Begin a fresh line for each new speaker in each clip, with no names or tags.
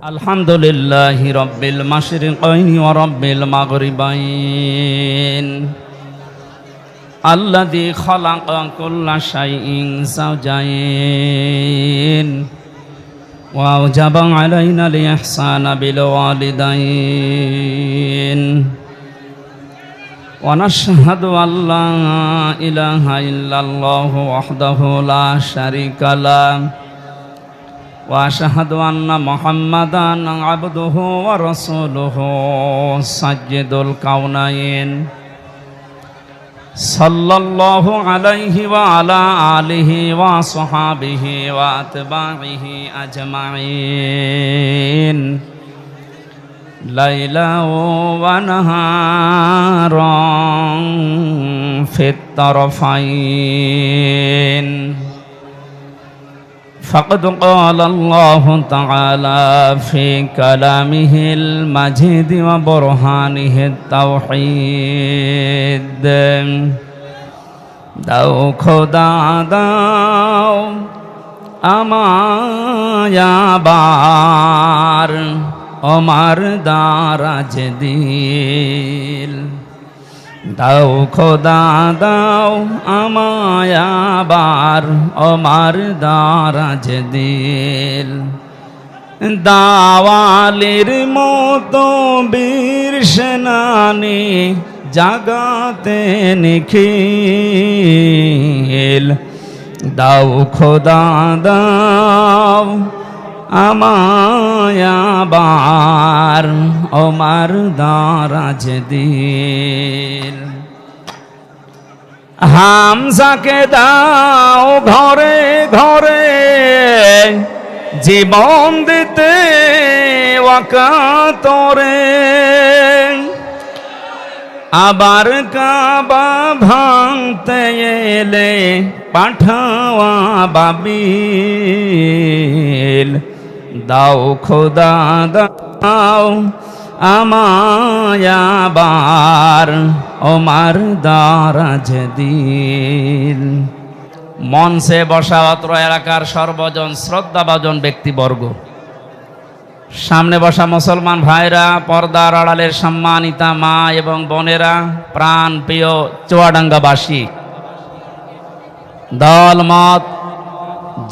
الحمد لله رب المشرقين ورب المغربين الذي خلق كل شيء زوجين وأوجب علينا الإحسان بالوالدين ونشهد أن لا إله إلا الله وحده لا شريك له وأشهد أن محمدًا عبده ورسوله سيد الكونين صلى الله عليه وعلى آله وصحابه وأتباعه أجمعين ليلا ونهارا في الطرفين فقد قال الله تعالى في كلامه المجيد وبرهانه التوحيد দাও খোদা দাও আমায়াবার ওমার দারাজ দিল দাও খোদা দাও আমায়াবার ওমার দারাজ দিল দাওয়ালির মতো বীর সেনানি জাগাতে নিখিল দাও খোদা দাও আমায়াবার ওমার দারাজ দিল হামজাকে দাও ঘরে ঘরে জীবন দিতে ওয়াকাতরে আবার কাবা ভাঙতে এলে পাঠাওয়া বাবিল দাও খোদা দাও আমায়াবার ওমার দারাজ দিল মঞ্চে বসা অত্র এলাকার সর্বজন শ্রদ্ধাভাজন ব্যক্তিবর্গ, সামনে বসা মুসলমান ভাইরা, পর্দার আড়ালের সম্মানিতা মা এবং বোনেরা, প্রাণ প্রিয় চুয়াডাঙ্গাবাসী, দল মত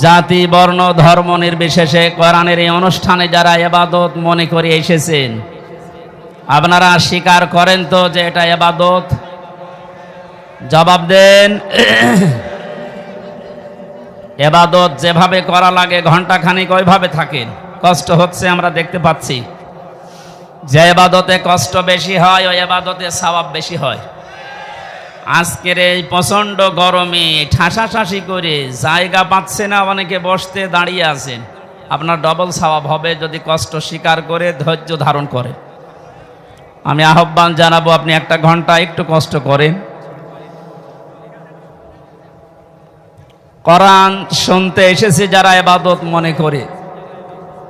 জাতি বর্ণ ধর্ম নির্বিশেষে কোরআনের এই অনুষ্ঠানে যারা ইবাদত মনে করে এসেছেন, আপনারা স্বীকার করেন তো যে এটা ইবাদত? জবাব দেন। ইবাদত যেভাবে করা লাগে ঘন্টাখানিক ওইভাবে থাকেন, কষ্ট হচ্ছে আমরা দেখতে পাচ্ছি। যে ইবাদতে কষ্ট বেশি হয় ওই ইবাদতে সওয়াব বেশি হয়। আজকের এই প্রচণ্ড গরমে ঠাসাঠাসি করে জায়গা পাচ্ছে না, অনেকে বসতে দাঁড়িয়ে আছেন, আপনার ডবল সওয়াব হবে যদি কষ্ট স্বীকার করে ধৈর্য ধারণ করে। আমি আহ্বান জানাবো আপনি একটা ঘন্টা একটু কষ্ট করেন, কোরআন শুনতে এসেছে যারা ইবাদত মনে করে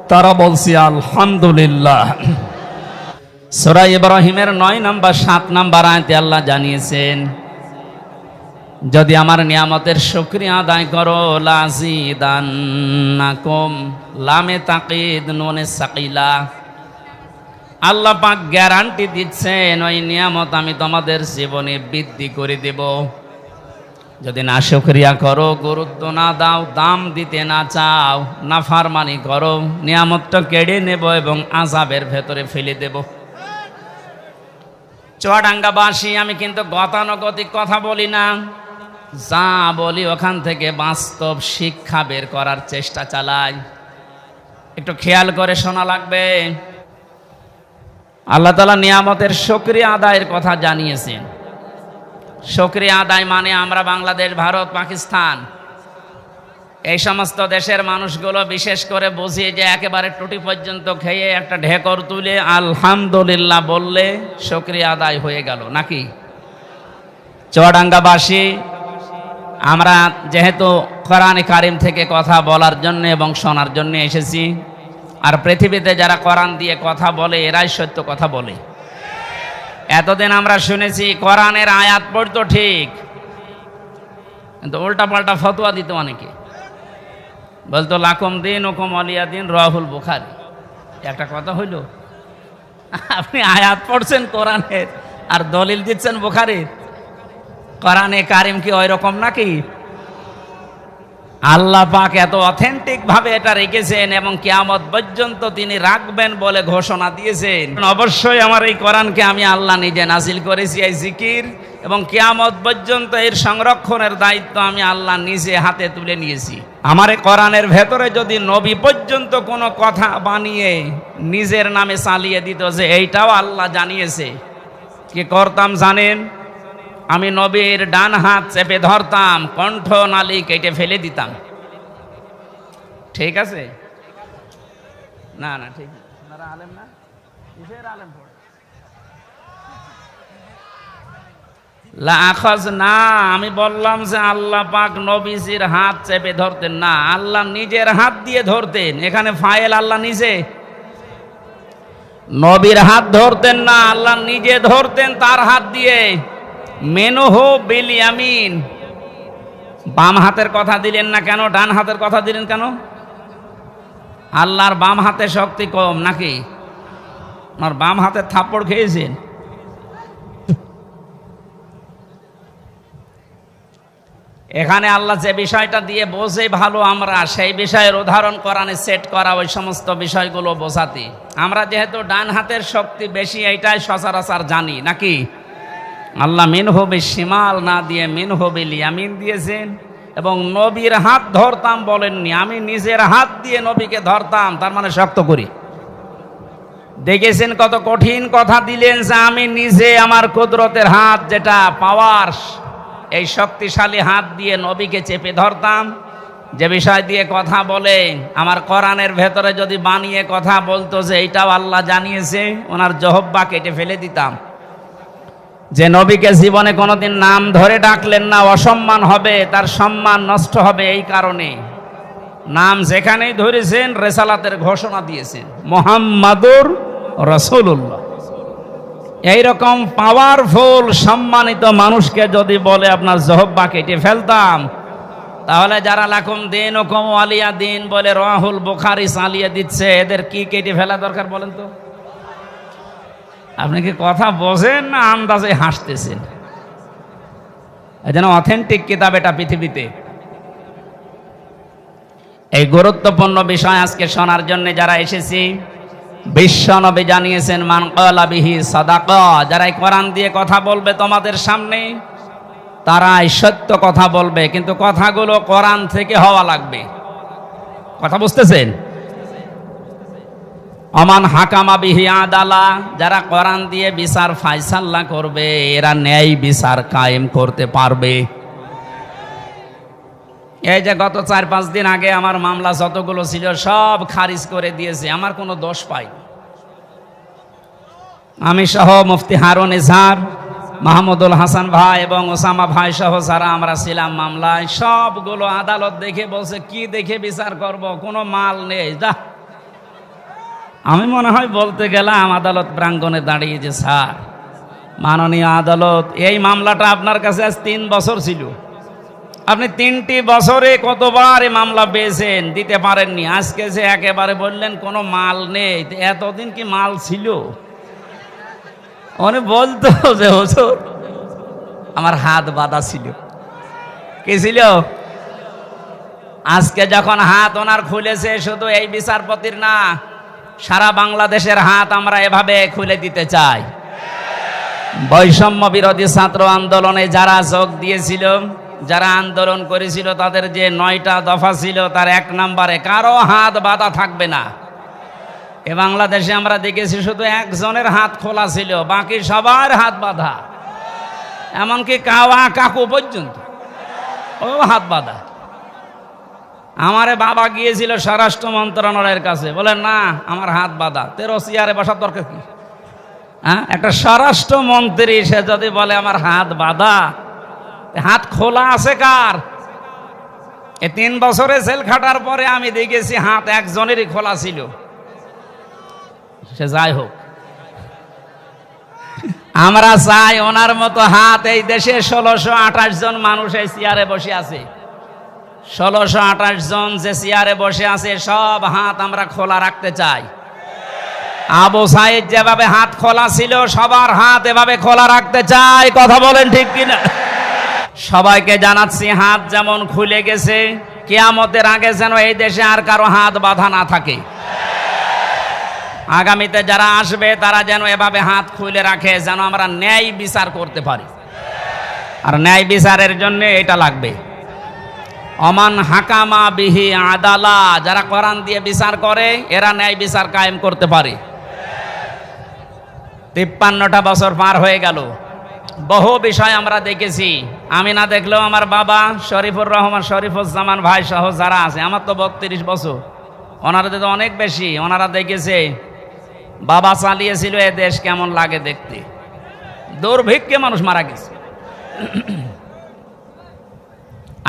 তারা বলছি আলহামদুলিল্লাহ। সূরা ইব্রাহিমের 9 নম্বর 7 নম্বর আয়াতে আল্লাহ জানিয়েছেন, যদি আমার নিয়ামতের শুকরিয়া আদায় করো লাযিদান্নাকুম, লামে তাকিদ নুনে সাকিলা। আল্লাহ পাক গ্যারান্টি দিচ্ছেন ওই নিয়ামত আমি তোমাদের জীবনে বৃদ্ধি করে দেব। যদি না শুকরিয়া করো, গুরুত্ব না দাও, দাম দিতে না চাও, নাফরমানি করো, নিয়ামতটা কেড়ে নেব এবং আযাবের ভেতরে ফেলে দেব। চুয়াডাঙ্গাবাসী, আমি কিন্তু গতানুগতিক কথা বলি না, যা বলি ওখান থেকে বাস্তব শিক্ষা বের করার চেষ্টা চালাই। একটু খেয়াল করে শোনা লাগবে। আল্লাহ তাআলা নিয়ামতের শুকরিয়া আদায়ের কথা জানিয়েছেন। শুকরিয়া আদায় মানে আমরা বাংলাদেশ, ভারত, পাকিস্তান এই সমস্ত দেশের মানুষগুলো বিশেষ করে বুঝি যে একেবারে টুটি পর্যন্ত খেয়ে একটা ঢেকর তুলে আলহামদুলিল্লাহ বললে শুকরিয়া আদায় হয়ে গেল নাকি? চুয়াডাঙ্গাবাসী আমরা যেহেতু কোরআন কারীম থেকে কথা বলার জন্য এবং শোনার জন্য এসেছি, আর পৃথিবীতে যারা কোরআন দিয়ে কথা বলে এরাই সত্য কথা বলে। এতদিন আমরা শুনেছি কোরআনের আয়াত পড়তো ঠিক, কিন্তু উল্টা পাল্টা ফতোয়া দিত অনেকে, বলতো লাকুম দিন ওকুম ওয়ালিয়া দিন, রাহুল বুখারী। একটা কথা হইল, আপনি আয়াত পড়ছেন কোরআনের আর দলিল দিচ্ছেন বুখারীর। কোরআনে কারিম কি ওই রকম নাকি? আল্লাহ পাক এত অথেন্টিক ভাবে এটা রেখেছেন এবং কিয়ামত পর্যন্ত তিনি রাখবেন বলে ঘোষণা দিয়েছেন। অবশ্যই আমার এই কোরআনকে আমি আল্লাহ নিজে নাজিল করেছি, এই জিকির, এবং কিয়ামত পর্যন্ত এর সংরক্ষণের দায়িত্ব আমি আল্লাহ নিজে হাতে তুলে নিয়েছি। আমার এই কোরআনের ভেতরে যদি নবী পর্যন্ত কোনো কথা বানিয়ে নিজের নামে চালিয়ে দিত যে এইটাও আল্লাহ জানিয়েছে, কি করতাম জানেন? আমি নবীর ডান হাত চেপে ধরতাম, কণ্ঠ নালী কেটে ফেলে দিতাম। ঠিক আছে? না না, ঠিক আপনারা আলেম না, কিসের আলেম পড়ে? লাখাজ না, আমি বললাম যে আল্লাহ পাক নবীজির হাত চেপে ধরতেন না, আল্লাহ নিজের হাত দিয়ে ধরতেন। এখানে ফাইল আল্লাহ নিজে, নবীর হাত ধরতেন না, আল্লাহ নিজে ধরতেন তার হাত দিয়ে। মেনুহু বিল ইয়ামিন। বাম হাতের কথা দিলেন না কেন? ডান হাতের কথা দিলেন কেন? আল্লাহর বাম হাতে শক্তি কম নাকি? আর বাম হাতে থাপ্পড় খেয়েছেন। এখানে আল্লাহ যে বিষয়টা দিয়ে বোঝে ভালো, আমরা সেই বিষয়ের উদাহরণ কোরআনে সেট করা, ওই সমস্ত বিষয়গুলো বোঝাতে। আমরা যেহেতু ডান হাতের শক্তি বেশি, এইটাই সচরাচর জানি নাকি? আল্লাহ মিনহু বিশিমাল না দিয়ে মিনহু বিল ইয়ামিন দিয়েছেন। এবং নবীর হাত ধরতাম বলেননি, আমি নিজের হাত দিয়ে নবীকে ধরতাম, তার মানে শক্ত করি। দেখেছেন কত কঠিন কথা দিলেন যে আমি নিজে আমার কুদরতের হাত, যেটা পাওয়ার, এই শক্তিশালী হাত দিয়ে নবীকে চেপে ধরতাম। যে বিষয় দিয়ে কথা বলে আমার কোরআনের ভেতরে যদি বানিয়ে কথা বলতো যে এইটাও আল্লাহ জানিয়েছে, ওনার জহব্বা কেটে ফেলে দিতাম। যে নবীকে জীবনে কোনোদিন নাম ধরে ডাকলেন না, অসম্মান হবে, তার সম্মান নষ্ট হবে, এই কারণে নাম যেখানেই ধরেছেন রেসালাতের ঘোষণা দিয়েছেন, মুহাম্মাদুর রাসূলুল্লাহ। এইরকম পাওয়ারফুল সম্মানিত মানুষকে যদি বলে আপনার জহব্বা কেটে ফেলতাম, তাহলে যারা লাকুম দিন ও কম আলিয়া দিন বলে রাহুল বুখারী চালিয়ে দিচ্ছে, এদের কি কেটে ফেলা দরকার বলেন তো? আপনি কি কথা বোঝেন না আন্দাজে হাসতেছেন? এই যেন অথেন্টিক কিতাব এটা পৃথিবীতে। এই গুরুত্বপূর্ণ বিষয় আজকে শোনার জন্য যারা এসেছি, বিশ্ব নবী জানিয়েছেন মান ক্বালা বিহি সাদাকা, যারা এই কোরআন দিয়ে কথা বলবে তোমাদের সামনে, তারাই সত্য কথা বলবে, কিন্তু কথাগুলো কোরআন থেকে হওয়া লাগবে। কথা বুঝতেছেন? অমান হাকামা বিহি আদালা, যারা কোরআন দিয়ে বিচার ফায়সালা করবে, এরা ন্যায় বিচার কায়েম করতে পারবে। এই যে গত 4-5 দিন আগে আমার মামলা যতগুলো ছিল সব খারিজ করে দিয়েছে, আমার কোনো দোষ পাই। আমি সহ মুফতি হারুন ইজহার, মাহমুদুল হাসান ভাই এবং ওসামা ভাই সহ যারা আমরা ছিলাম মামলায়, সবগুলো আদালত দেখে বলছে কি দেখে বিচার করব, কোনো মাল নেই। যা, আমি মনে হয় বলতে গেলাম আদালত প্রাঙ্গণে দাঁড়িয়ে যে স্যার মাননীয় আদালত, এই মামলাটা আপনার কাছে আজ 3 বছর ছিল, আপনি 3টি বছরে কতবার এই মামলা পেয়েছেন, দিতে পারেননি। আজকে যে একেবারে বললেন কোনো মাল নেই, এতদিন কি মাল ছিল? উনি বলতো যে হুজুর আমার হাত বাঁধা ছিল। কি ছিল? আজকে যখন হাত ওনার খুলেছে, শুধু এই বিচারপতির না, সারা বাংলাদেশের হাত আমরা এভাবে খুলে দিতে চাই। বৈষম্য বিরোধী ছাত্র আন্দোলনে যারা যোগ দিয়েছিল, যারা আন্দোলন করেছিল, তাদের যে 9টা দফা ছিল, তার 1 নম্বরে কারো হাত বাঁধা থাকবে না। এ বাংলাদেশে আমরা দেখেছি শুধু একজনের হাত খোলা ছিল, বাকি সবার হাত বাঁধা, এমনকি কাওয়া কাকু পর্যন্ত ও হাত বাঁধা। আমারে বাবা গিয়েছিল স্বরাষ্ট্র মন্ত্রণালয়ের কাছে, বলে না আমার হাত বাঁধা, তেরো চেয়ারে বসার দরকার কি? হ্যাঁ, একটা স্বরাষ্ট্র মন্ত্রী সে যদি বলে আমার হাত বাঁধা, হাত খোলা আছে কার? এই 3 বছরে জেল খাটার পরে আমি দেখেছি হাত একজনেরই খোলা ছিল। সে যাই হোক, আমরা চাই ওনার মতো হাত এই দেশে 1628 জন মানুষ এই চেয়ারে বসে আছে। 1628 জন যে চেয়ারে বসে আছে, সব হাত আমরা খোলা রাখতে চাই। আবু সাইদ যেভাবে হাত খোলা ছিল, সবার হাত এভাবে খোলা রাখতে চাই। কথা বলেন ঠিক কিনা? সবাইকে জানাচ্ছি, হাত যেমন খুলে গেছে, কিয়ামতের আগে যেন এই দেশে আর কারো হাত বাঁধা না থাকে। আগামীতে যারা আসবে তারা যেন এভাবে হাত খুলে রাখে, যেন আমরা ন্যায় বিচার করতে পারি। আর ন্যায় বিচারের জন্য এটা লাগবে, অমান হাকামা বিহি আদালা, যারা কোরআন দিয়ে বিচার করে এরা ন্যায় বিচার কায়েম করতে পারে। 53টা বছর পার হয়ে গেল, বহু বিষয় আমরা দেখেছি। আমি না দেখলেও আমার বাবা শরীফুর রহমান, শরীফুজ্জামান ভাই সহ যারা আছে, আমার তো 32 বছর, ওনারা তো অনেক বেশি। ওনারা দেখেছে বাবা চালিয়েছিল এ দেশ কেমন লাগে দেখতে, দুর্ভিক্ষে মানুষ মারা গেছে।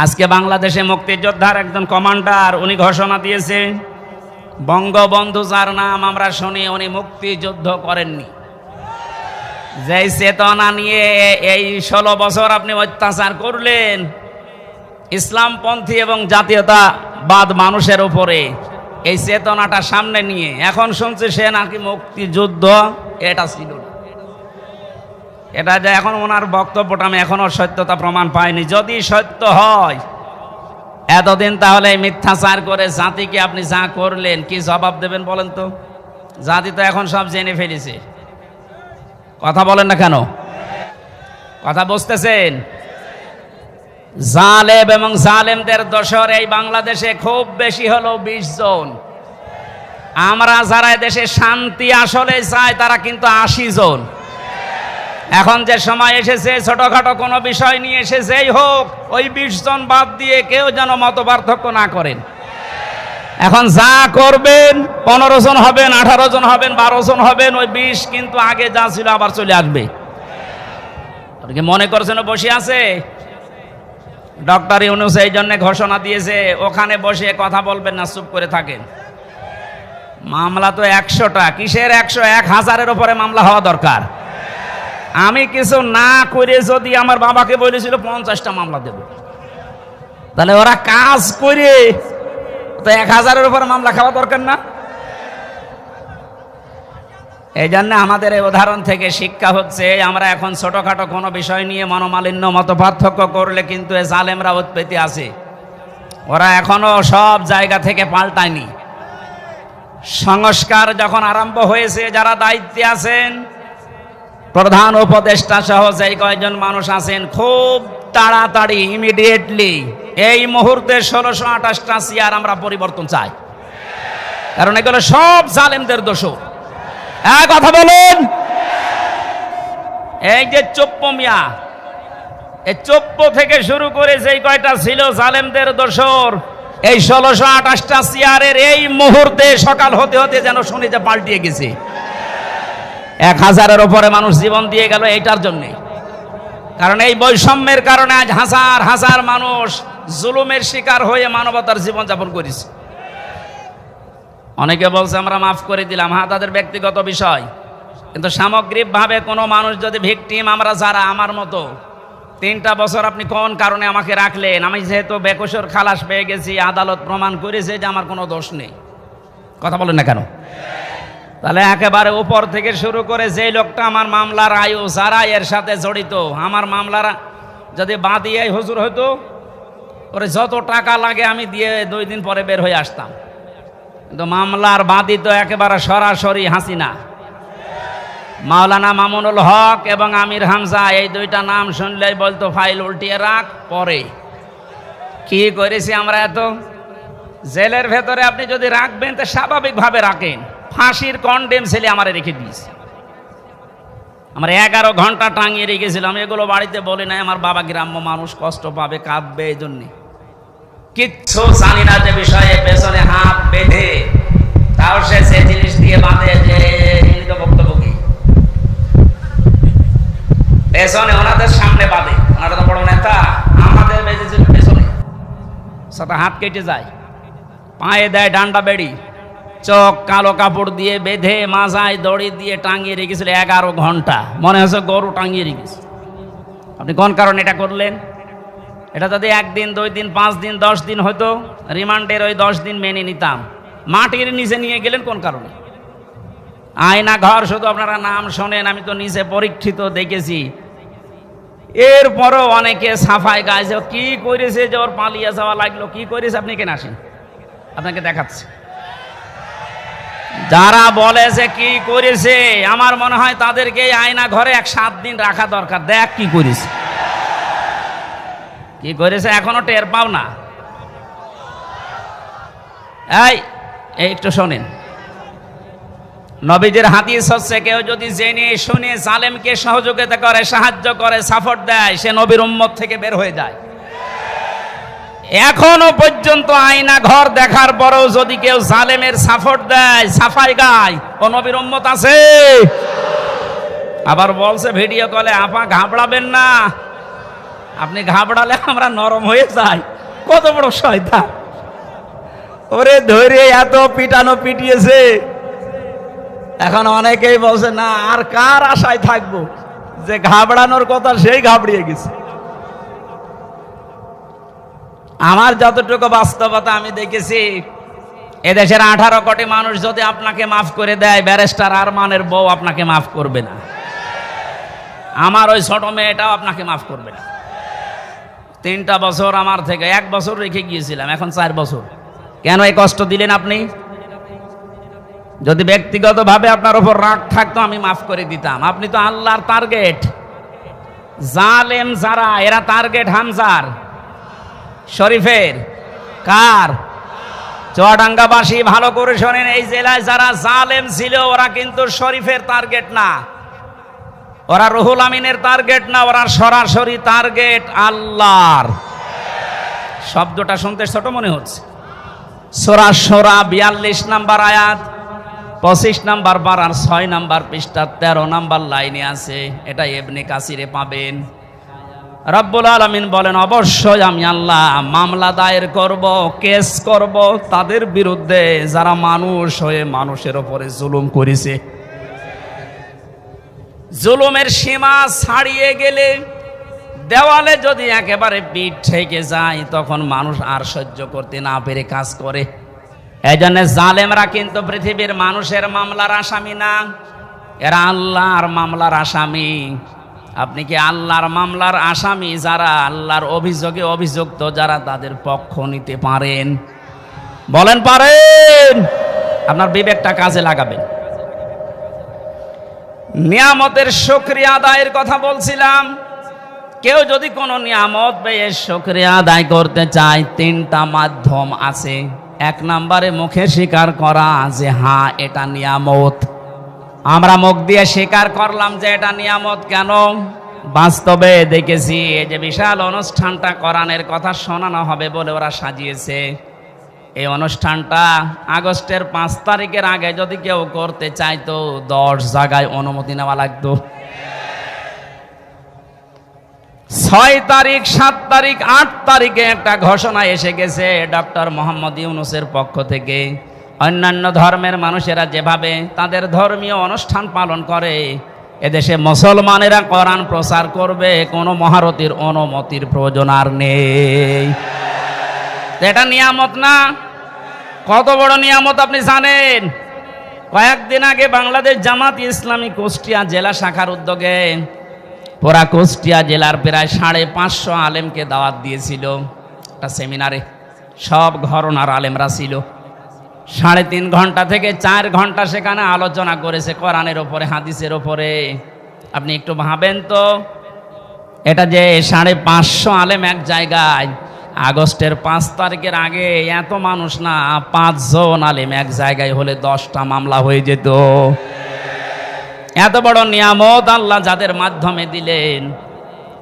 আজকে বাংলাদেশে মুক্তিযোদ্ধার একজন কমান্ডার, উনি ঘোষণা দিয়েছে বঙ্গবন্ধু যার নাম আমরা শুনি, উনি মুক্তিযুদ্ধ করেননি। যেই চেতনা নিয়ে এই 16 বছর আপনি অত্যাচার করলেন ইসলামপন্থী এবং জাতীয়তাবাদ মানুষের উপরে, এই চেতনাটা সামনে নিয়ে এখন শুনছে সে নাকি মুক্তিযুদ্ধ এটা ছিল না। এটা যে এখন ওনার বক্তব্যটা আমি এখনো সত্যতা প্রমাণ পাইনি। যদি সত্য হয় এতদিন তাহলে মিথ্যাচার করে জাতিকে আপনি যা করলেন কি জবাব দেবেন বলেন তো? জাতি তো এখন সব জেনে ফেলেছে। কথা বলেন না কেন? কথা বুঝতেছেন? জালেম এবং জালেমদের দোসর এই বাংলাদেশে খুব বেশি হলো 20 জন। আমরা যারা দেশে শান্তি আসলে চাই তারা কিন্তু 80 জন। এখন যে সময় এসেছে ছোটখাটো কোনো বিষয় নিয়ে এসেছেই হোক, ওই 20 জন বাদ দিয়ে কেউ যেন মত পার্থক্য না করেন। এখন যা করবেন 15 জন হবেন, 18 জন হবেন, 12 জন হবেন, ওই 20 কিন্তু আগে যা ছিল আবার চলে আসবে। আপনি কি মনে করছেন বসে আছে? ডক্টর ইউনূস এই জন্য ঘোষণা দিয়েছে ওখানে বসে কথা বলবেন না, চুপ করে থাকেন। মামলা তো 100টা, কিসের 100? 1000-এর উপরে মামলা হওয়া দরকার। আমি কিছু না করে যদি আমার বাবাকে বলেছিল 50টা মামলা দেব, তাহলে ওরা কাজ করে তো 1000-এর উপরে মামলা খাওয়া দরকার না? এই জন্য আমাদের এই উদাহরণ থেকে শিক্ষা হচ্ছে, আমরা এখন ছোটখাটো কোনো বিষয় নিয়ে মনোমালিন্য মত পার্থক্য করলে কিন্তু এই জালেমরা উৎপত্তি আছে। ওরা এখনো সব জায়গা থেকে পাল্টায়নি। সংস্কার যখন আরম্ভ হয়েছে, যারা দায়িত্বে আছেন, প্রধান উপদেষ্টা সহ যেই কয়েকজন মানুষ আছেন, খুব তাড়াতাড়ি ইমিডিয়েটলি এই মুহূর্তে 1628টা চেয়ার আমরা পরিবর্তন চাই। কারণ এগুলো সব জালেমদের দোষ। কথা বলুন। এই যে চোপ্প মিয়া, এই চোপ্প থেকে শুরু করে যেই কয়টা ছিল জালেমদের দোসর, এই 1628টা চেয়ারের এই মুহূর্তে সকাল হতে হতে যেন শুনি যে পাল্টিয়ে গেছে। 1000-এর উপরে মানুষ জীবন দিয়ে গেল এইটার জন্যে। কারণ এই বৈষম্যের কারণে আজ হাজার হাজার মানুষ জুলুমের শিকার হয়ে মানবতার জীবন যাপন করেছে। অনেকে বলছে আমরা মাফ করে দিলাম, হ্যাঁ তাদের ব্যক্তিগত বিষয়, কিন্তু সামগ্রিকভাবে কোনো মানুষ যদি ভিকটিম, আমরা যারা আমার মতো 3টা বছর আপনি কোন কারণে আমাকে রাখলেন, আমি যেহেতু বেকসুর খালাস পেয়ে গেছি, আদালত প্রমাণ করেছে যে আমার কোনো দোষ নেই। কথা বলেন না কেন? তাহলে একেবারে উপর থেকে শুরু করে যেই লোকটা আমার মামলার আয়ু, যারা এর সাথে জড়িত, আমার মামলারা যদি বাদিয়ে হুজুর হতো, ওরে যত টাকা লাগে আমি দিয়ে 2 দিন পরে বের হয়ে আসতাম। কিন্তু মামলার বাদী তো একেবারে সরাসরি হাসিনা। মাওলানা মামুনুল হক এবং আমির হামজা, এই 2টা নাম শুনলেই বলতো ফাইল উল্টিয়ে রাখ, পরে কি করেছি আমরা এত। জেলের ভেতরে আপনি যদি রাখবেন তো স্বাভাবিকভাবে রাখেন, ফাঁসির কন্ডেম ছেলে আমারে রেখে দিয়েছে। আমার 11 ঘন্টা টাঙিয়ে রেখেছিলাম। এগুলো বাড়িতে বলি নাই, আমার বাবা গ্রাম্য মানুষ, কষ্ট পাবে, কাঁদবে, এই জন্যে কিচ্ছু জানি না যে বিষয়ে পেছনে হাত বেঁধে তাও সে জিনিস দিয়ে বাঁধে যে বক্তব্য কি পেছনে ওনাদের সামনে বাঁধে। ওনারা তো বড় নেতা, আমাদের বেঁধেছিল পেছনে, সাথে হাত কেটে যায়, পায়ে দেয় ডান্ডা বেড়ি, চোখ কালো কাপড় দিয়ে বেঁধে মাজায় দড়ি দিয়ে টাঙিয়ে রেখেছিল 11 ঘন্টা। মনে হচ্ছে গরু টাঙিয়ে রেখেছে। আপনি কোন কারণে এটা করলেন? এটা যদি 1 দিন 2 দিন 5 দিন 10 দিন হতো, রিমান্ডের ওই 10 দিন মেনে নিতাম। মাটির নিচে নিয়ে গেলেন কোন কারণে? আয়না ঘর শুধু আপনারা নাম শোনেন, আমি তো নিজে পরীক্ষিত দেখেছি। এরপরও অনেকে সাফাই গাইছে, কি করেছে যে ওর পালিয়ে যাওয়া লাগলো, কি করেছে আপনি কেন আসেন, আপনাকে দেখাচ্ছে। যারা বলে যে কি করেছে, আমার মনে হয় তাদেরকে আয়না ঘরে 7 দিন রাখা দরকার। দেখ কি করেছে, কি করেছে এখনো টের পাও না। এই একটু শোনেন, নবীজির হাদিস হচ্ছে, কেউ যদি জেনে শুনে জালেমকে সহযোগিতা করে, সাহায্য করে, সাপোর্ট দেয়, সে নবীর উম্মত থেকে বের হয়ে যায়। এখনো পর্যন্ত আয়না ঘর দেখার পরেও যদি কেউ জালেমের সাপোর্ট দেয়, সাফাই গায়, ও নবীর উম্মত আছে। আবার বলছে ভিডিও কলে, আপা ঘাবড়াবেন না, আপনি ঘাবড়ালে আমরা নরম হয়ে যাই। কত বড় শয়তান! ওরে ধরে এত পিটানো পিটিয়েছে, এখন অনেকেই বলছে না আর কার আশায় থাকবো, যে ঘাবড়ানোর কথা সেই ঘাবড়িয়ে গেছে। আমার যতটুকু বাস্তবতা আমি দেখেছি, এদেশের 18 কোটি মানুষ যদি আপনাকে মাফ করে দেয়, ব্যারিস্টার আরমানের বউ আপনাকে মাফ করবে না, আমার ওই ছোট মেয়েটাও আপনাকে মাফ করবে না। 3টা বছর আমার থেকে 1 বছর রেখে গিয়েছিলাম, এখন 4 বছর। কেন এই কষ্ট দিলেন আপনি? যদি ব্যক্তিগতভাবে আপনার উপর রাগ থাকতো আমি মাফ করে দিতাম। আপনি তো আল্লাহর টার্গেট। জালেম যারা, এরা টার্গেট হামজার, শরীফের, কার? চুয়াডাঙ্গাবাসী ভালো করে শোনেন, এই জেলায় যারা জালেম ছিল ওরা কিন্তু শরীফের টার্গেট না, ওরা রুহুল আমিনের টার্গেট না, ওরা সরাসরি টার্গেট আল্লাহর। শব্দটা শুনতে ছোট মনে হচ্ছে। সূরা শুরা 42 নম্বর আয়াত, 25 নম্বর পারার 6 নম্বর পৃষ্ঠা 13 নম্বর লাইনে আছে। এটা ইবনে কাসিরে পাবেন। রব্বুল আলামিন বলেন, অবশ্যই আমি আল্লাহ মামলা দায়ের করব, কেস করব তাদের বিরুদ্ধে যারা মানুষ হয়ে মানুষের উপরে জুলুম করেছে। জুলুমের সীমা ছাড়িয়ে গেলে, দেওয়ালে যদি একেবারে পিঠ ঠেকে যায়, তখন মানুষ আর সহ্য করতে না পেরে কাজ করে। এই জন্য জালেমরা কিন্তু পৃথিবীর মানুষের মামলার আসামি না, এরা আল্লাহর মামলার আসামি। আপনি কি আল্লাহর মামলার আসামি যারা, আল্লাহর অভিযোগে অভিযুক্ত যারা, তাদের পক্ষ নিতে পারেন? বলেন পারেন? আপনার বিবেকটা কাজে লাগাবেন। নিয়ামতের শুকরিয়া আদায়ের কথা বলছিলাম। কেউ যদি কোনো নিয়ামত পেয়ে শুকরিয়া আদায় করতে চায়, 3টা মাধ্যম আছে। 1 নম্বরে মুখে স্বীকার করা যে হ্যাঁ এটা নিয়ামত। আমরা মুখ দিয়ে স্বীকার করলাম যে এটা নিয়ামত। কেন? বাস্তবে দেখেছি, এই যে বিশাল অনুষ্ঠানটা কোরআনের কথা শোনানো হবে বলে ওরা সাজিয়েছে, এই অনুষ্ঠানটা আগস্টের 5 তারিখের আগে যদি কেউ করতে চাইতো 10 জায়গায় অনুমতি নেওয়া লাগতো। 6 তারিখ, 7 তারিখ, 8 তারিখে একটা ঘোষণা এসে গেছে ডক্টর মোহাম্মদ ইউনূসের পক্ষ থেকে। অন্যান্য ধর্মের মানুষেরা যেভাবে তাদের ধর্মীয় অনুষ্ঠান পালন করে, এদেশে মুসলমানেরা কোরআন প্রচার করবে, কোনো মহারথীর অনুমতির প্রয়োজন আর নেই। এটা নিয়ামত না? কত বড় নিয়ামত আপনি জানেন? কয়েকদিন আগে বাংলাদেশ জামাত ইসলামী কুষ্টিয়া জেলা শাখার উদ্যোগে পুরা কুষ্টিয়া জেলার প্রায় 550 আলেমকে দাওয়াত দিয়েছিল একটা সেমিনারে। সব ঘরানার আলেমরা ছিল। 3.5 ঘন্টা থেকে 4 ঘন্টা সেখানে আলোচনা করেছে কোরআনের ওপরে, হাদিসের ওপরে। আপনি একটু ভাবেন তো, এটা যে 550 আলেম এক জায়গায়, আগস্টের 5 তারিখের আগে এত মানুষ না, 5 জন আলেম এক জায়গায় হলে 10টা মামলা হয়ে যেত। এত বড় নিয়ামত আল্লাহ যাদের মাধ্যমে দিলেন,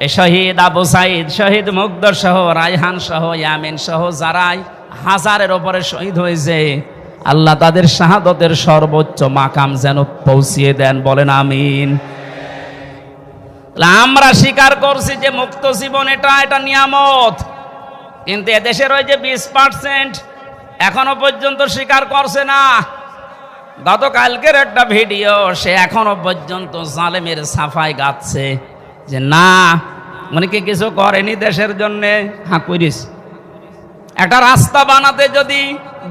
এ শহীদ আবু সাইদ, শহীদ মুগ্ধ সহ, রায়হান সহ, ইয়ামিন সহ যারাই হাজারের ওপরে শহীদ হয়েছে, আল্লাহ তাদের শাহাদতের সর্বোচ্চ মাকাম যেন পৌঁছিয়ে দেন। বলেন আমিন। আমরা স্বীকার করছি যে মুক্ত জীবন এটা নিয়ামত, কিন্তু এদেশের ওই যে 20% এখনো পর্যন্ত স্বীকার করছে না। গতকালকের একটা ভিডিও, সে এখনো পর্যন্ত জালেমের সাফাই গাচ্ছে যে না, উনি কি কিছু করেনি দেশের জন্যে? হ্যাঁ করিস। একটা রাস্তা বানাতে যদি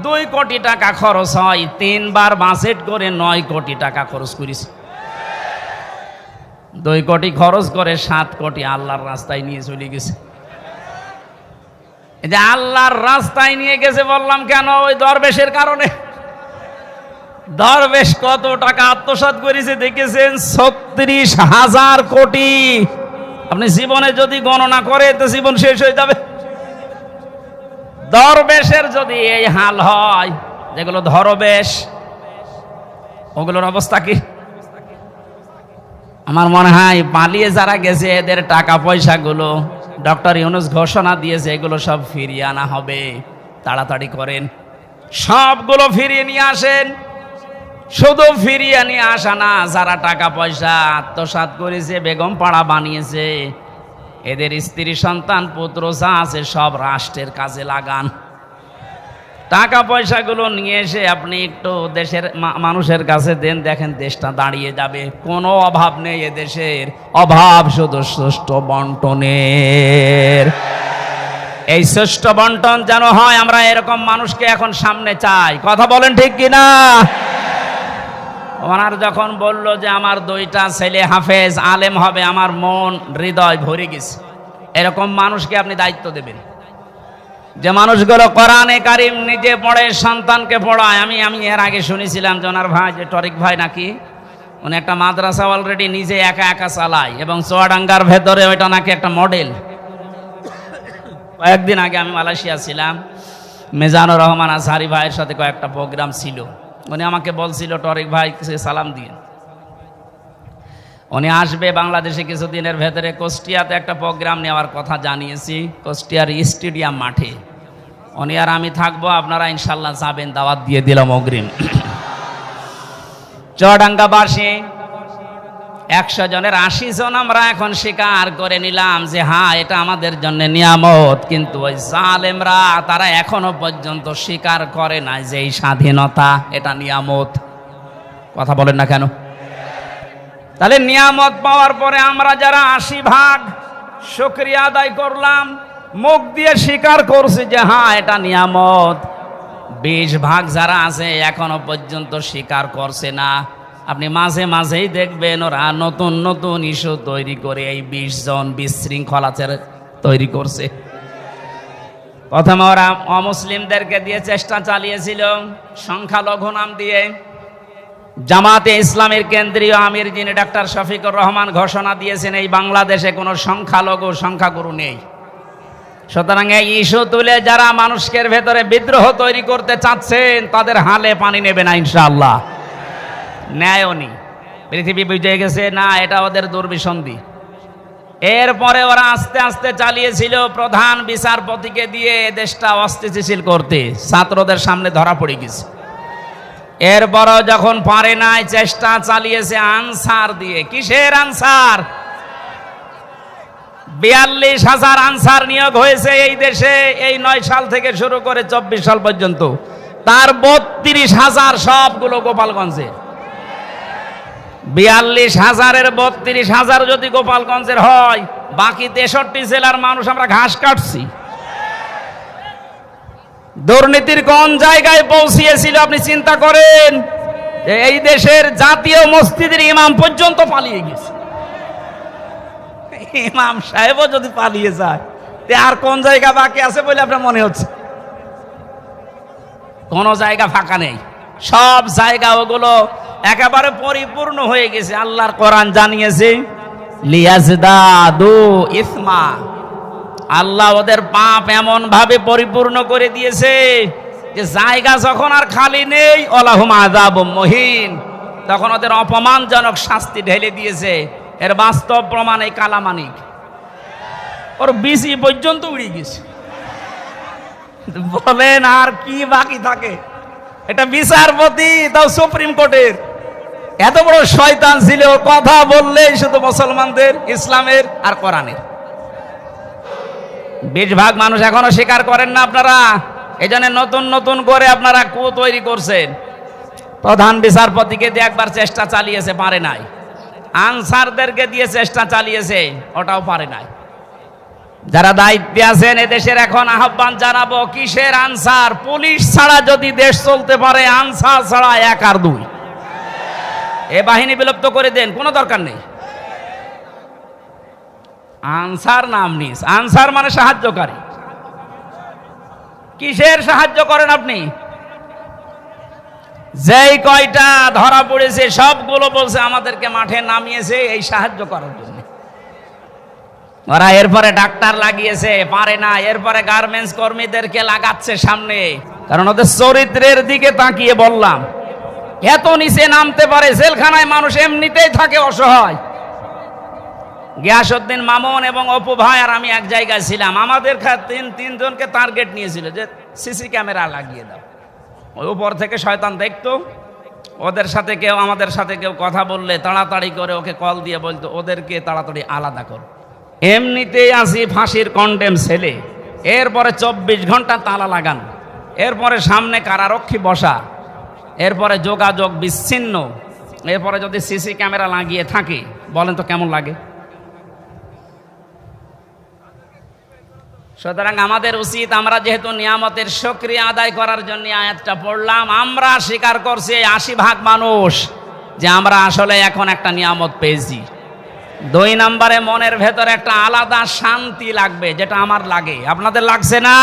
2 কোটি টাকা খরচ হয়, 3 বার বাজেট করে 9 কোটি টাকা খরচ করেছে। 2 কোটি খরচ করে 7 কোটি আল্লাহর রাস্তায় নিয়ে চলে গেছে। এই যে আল্লাহর রাস্তায় নিয়ে গেছে বললাম কেন? ওই দরবেশের কারণে। দরবেশ কত টাকা আত্মসাৎ করেছে দেখেছেন? 36,000 কোটি। আপনি জীবনে যদি গণনা করে তো জীবন শেষ হয়ে যাবে। দরবেশের যদি এই হাল হয়, যেগুলো ধরবেশ, ওগুলোর অবস্থা কি? আমার মনে হয় পালিয়ে যারা গেছে এদের টাকা পয়সাগুলো ডক্টর ইউনূস ঘোষণা দিয়েছে এগুলো সব ফিরিয়ে আনা হবে। তাড়াতাড়ি করেন, সবগুলো ফিরিয়ে নিয়ে আসেন। শুধু ফিরিয়ে নিয়ে আসা না, যারা টাকা পয়সা আত্মসাৎ করেছে, বেগম পাড়া বানিয়েছে, এদের স্ত্রী সন্তান পুত্র যা আছে সব রাষ্ট্রের কাজে লাগান। টাকা পয়সাগুলো নিয়ে এসে আপনি একটু দেশের মানুষের কাছে দেন, দেখেন দেশটা দাঁড়িয়ে যাবে। কোনো অভাব নেই এদেশের, অভাব শুধু সুষ্ঠু বন্টনের। এই সুষ্ঠু বন্টন যেন হয়, আমরা এরকম মানুষকে এখন সামনে চাই। কথা বলেন ঠিক কিনা? ওনার যখন বলল যে আমার 2টা ছেলে হাফেজ আলেম হবে, আমার মন হৃদয় ভরে গেছে। এরকম মানুষকে আপনি দায়িত্ব দেবেন, যে মানুষগুলো কোরআনে কারিম নিজে পড়ে, সন্তানকে পড়ায়। আমি এর আগে শুনেছিলাম যে ওনার ভাই, যে টরিক ভাই নাকি, উনি একটা মাদ্রাসা অলরেডি নিজে একা একা চালায়, এবং চুয়াডাঙ্গার ভেতরে ওইটা নাকি একটা মডেল। কয়েকদিন আগে আমি মালয়েশিয়া ছিলাম, মেজানুর রহমান আজহারি ভাইয়ের সাথে কয়েকটা প্রোগ্রাম ছিল। উনি আমাকে বলছিল টরিক ভাই সালাম দিয়ে, উনি আসবে বাংলাদেশে কিছুদিনের ভেতরে। কুষ্টিয়াতে একটা প্রোগ্রাম নেওয়ার কথা জানিয়েছি, কুষ্টিয়ার স্টেডিয়াম মাঠে। উনি আর আমি থাকবো, আপনারা ইনশাল্লাহ যাবেন, দাওয়াত দিয়ে দিলাম অগ্রিম। চুয়াডাঙ্গাবাসী 100 জনের 80 জন আমরা এখন স্বীকার করে নিলাম যে হ্যাঁ, এটা আমাদের জন্য নিয়ামত। কিন্তু ওই জালেমরা তারা এখনো পর্যন্ত স্বীকার করে না যে এই স্বাধীনতা এটা নিয়ামত। কথা বলেন না কেন? তাহলে নিয়ামত পাওয়ার পরে আমরা যারা 80 ভাগ শুকরিয়া আদায় করলাম, মুখ দিয়ে স্বীকার করছি যে হ্যাঁ এটা নিয়ামত, 20 ভাগ যারা আছে এখনো পর্যন্ত স্বীকার করছে না। আপনি মাঝে মাঝেই দেখবেন ওরা নতুন নতুন ইস্যু তৈরি করে এই 20 জন বিশৃঙ্খলা তৈরি করছে। প্রথমে ওরা অমুসলিমদেরকে দিয়ে চেষ্টা চালিয়েছিল সংখ্যালঘু নাম দিয়ে। জামাতে ইসলামের কেন্দ্রীয় আমির যিনি ডাক্তার শফিকুর রহমান ঘোষণা দিয়েছেন এই বাংলাদেশে কোনো সংখ্যালঘু সংখ্যাগুরু নেই। সুতরাং এই ইস্যু তুলে যারা মানুষের ভেতরে বিদ্রোহ তৈরি করতে চাচ্ছেন তাদের হালে পানি নেবে না ইনশাআল্লাহ। ন্যায়নি পৃথিবী বুঝে গেছে না, এটা ওদের দুর্বিসন্ধি। এরপরে ওরা আস্তে আস্তে চালিয়েছিল প্রধান বিচারপতিকে দিয়ে দেশটা অস্থিতিশীল করতে, ছাত্রদের সামনে ধরা পড়ে গেছে। এরপরও যখন পারে নাই, চেষ্টা চালিয়েছে আনসার দিয়ে। কিসের আনসার? 42,000 আনসার নিয়োগ হয়েছে এই দেশে এই 9 সাল থেকে শুরু করে 24 সাল পর্যন্ত। তার 32,000 সবগুলো গোপালগঞ্জে। 42,000-এর 32,000 যদি গোপালগঞ্জের হয়, বাকি 63 জেলার মানুষ আমরা ঘাস কাটছি। দুর্নীতির কোন জায়গায় পৌঁছিয়েছিল আপনি চিন্তা করেন? এই দেশের জাতীয় মসজিদের ইমাম পর্যন্ত পালিয়ে গেছে। ইমাম সাহেবও যদি পালিয়ে যায়, আর কোন জায়গা বাকি আছে বলে আপনার মনে হচ্ছে? কোন জায়গা ফাঁকা নেই, সব জায়গা ওগুলো একেবারে পরিপূর্ণ হয়ে গেছে। আল্লাহর কোরআন জানিয়েছে লিয়াজদাদু ইসমা, আল্লাহ ওদের পাপ এমন ভাবে পরিপূর্ণ করে দিয়েছে যে জায়গা যখন আর খালি নেই, ওয়ালাহুম আযাবুম মুহিন, তখন ওদের অপমানজনক শাস্তি ঢেলে দিয়েছে। এর বাস্তব প্রমাণ এই কালামানিক, ওর বিসি পর্যন্ত উড়ে গেছে। বলেন আর কি বাকি থাকে? এটা বিচারপতি, তাও সুপ্রিম কোর্টের। এত বড় শয়তান ছিল, কথা বললেই শুধু মুসলমানদের, ইসলামের আর কোরআনের। 20 ভাগ মানুষ এখনো স্বীকার করেন না আপনারা। এই জন্য নতুন নতুন করে আপনারা কু তৈরি করছেন। প্রধান বিচারপতিকে দিয়ে একবার চেষ্টা চালিয়েছে, পারে নাই। আনসারদেরকে দিয়ে চেষ্টা চালিয়েছে, ওটাও পারে নাই। যারা দায়িত্বে আছেন এদেশের এখন আহ্বান জানাবো, কিসের আনসার? পুলিশ ছাড়া যদি দেশ চলতে পারে, আনসার ছাড়া 1 আর 2। এ বাহিনী বিলুপ্ত করে দেন, কোনো দরকার নেই। আনসার নাম নিস, আনসার মানে সাহায্যকারী। কিসের সাহায্য করেন আপনি? যেই কয়টা ধরা পড়েছে সবগুলো বলছে আমাদেরকে মাঠে নামিয়েছে এই সাহায্য করার জন্য। ওরা এরপরে ডাক্তার লাগিয়েছে, পারে না, এরপরে গার্মেন্টস কর্মীদেরকে লাগাচ্ছে সামনে, কারণ ওদের চরিত্রের দিকে তাকিয়ে বললাম এত নিচে নামতে পারে। জেলখানায় মানুষ এমনিতেই থাকে অসহায়। গিয়াসউদ্দিন মামুন এবং অপু ভাই আর আমি এক জায়গায় ছিলাম, আমাদের তিনজনকে টার্গেট নিয়েছিল যে সিসি ক্যামেরা লাগিয়ে দাও। ওই উপর থেকে শয়তান দেখতো, ওদের সাথে কেউ আমাদের সাথে কেউ কথা বললে তাড়াতাড়ি করে ওকে কল দিয়ে বলতো ওদেরকে তাড়াতাড়ি আলাদা কর। এমনিতেই আসি ফাঁসির কন্ডেম ছেলে, এরপরে 24 ঘন্টা তালা লাগান, এরপরে সামনে কারারক্ষী বসা, এরপরে যোগাযোগ বিচ্ছিন্ন, এরপরে যদি সিসি ক্যামেরা লাগিয়ে থাকে বলেন তো কেমন লাগে? সুতরাং আমাদের উচিত, আমরা যেহেতু নিয়ামতের শুকরিয়া আদায় করার জন্য আয়াতটা পড়লাম, আমরা স্বীকার করছি 80% মানুষ যে আমরা আসলে এখন একটা নিয়ামত পেয়েছি। 2 নম্বরে মনের ভেতরে একটা আলাদা শান্তি লাগবে, যেটা আমার লাগে, আপনাদের লাগছে না?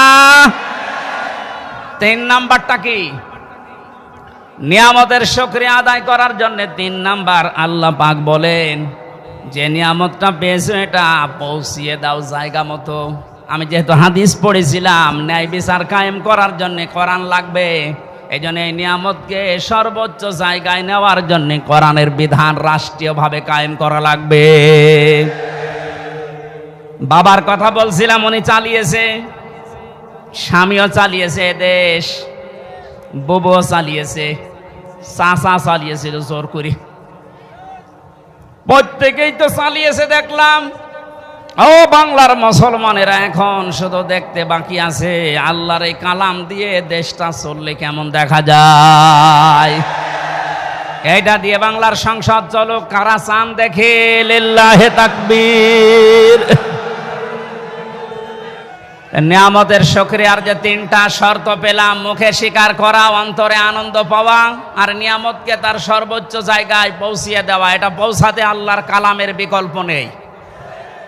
3 নাম্বারটা কি? নিয়ামতের শুকরিয়া আদায় করার জন্য 3 নাম্বার, আল্লাহ পাক বলেন যে নিয়ামতটা পেয়েছো এটা পৌঁছিয়ে দাও জায়গা মতো। আমি যেহেতু হাদিস পড়েছিলাম, ন্যায় বিচার কায়েম করার জন্য কোরআন লাগবে, এই জন্য এই নিয়ামতকে সর্বোচ্চ জায়গায় নেওয়ার জন্য কোরআনের বিধান রাষ্ট্রীয়ভাবে কায়েম করা লাগবে। বাবার কথা বলছিলাম, উনি চালিয়েছে, স্বামীও চালিয়েছে দেশ, বুবুও চালিয়েছে, চাচা চালিয়েছিল জোর করে, প্রত্যেকেই তো চালিয়েছে দেখলাম। ও বাংলার মুসলমানেরা এখন শুধু দেখতে বাকি আছে আল্লাহর এই কালাম দিয়ে দেশটা চললে কেমন দেখা যায়। এইটা দিয়ে বাংলার সংসদ চলুক, কারা চান দেখে? লিল্লাহে তাকবীর। নিয়ামতের শুকরিয়ার যে 3টা শর্ত পেলাম, মুখে স্বীকার করা, অন্তরে আনন্দ পাওয়া, আর নিয়ামতকে তার সর্বোচ্চ জায়গায় পৌঁছিয়ে দেওয়া, এটা পৌঁছাতে আল্লাহর কালামের বিকল্প নেই।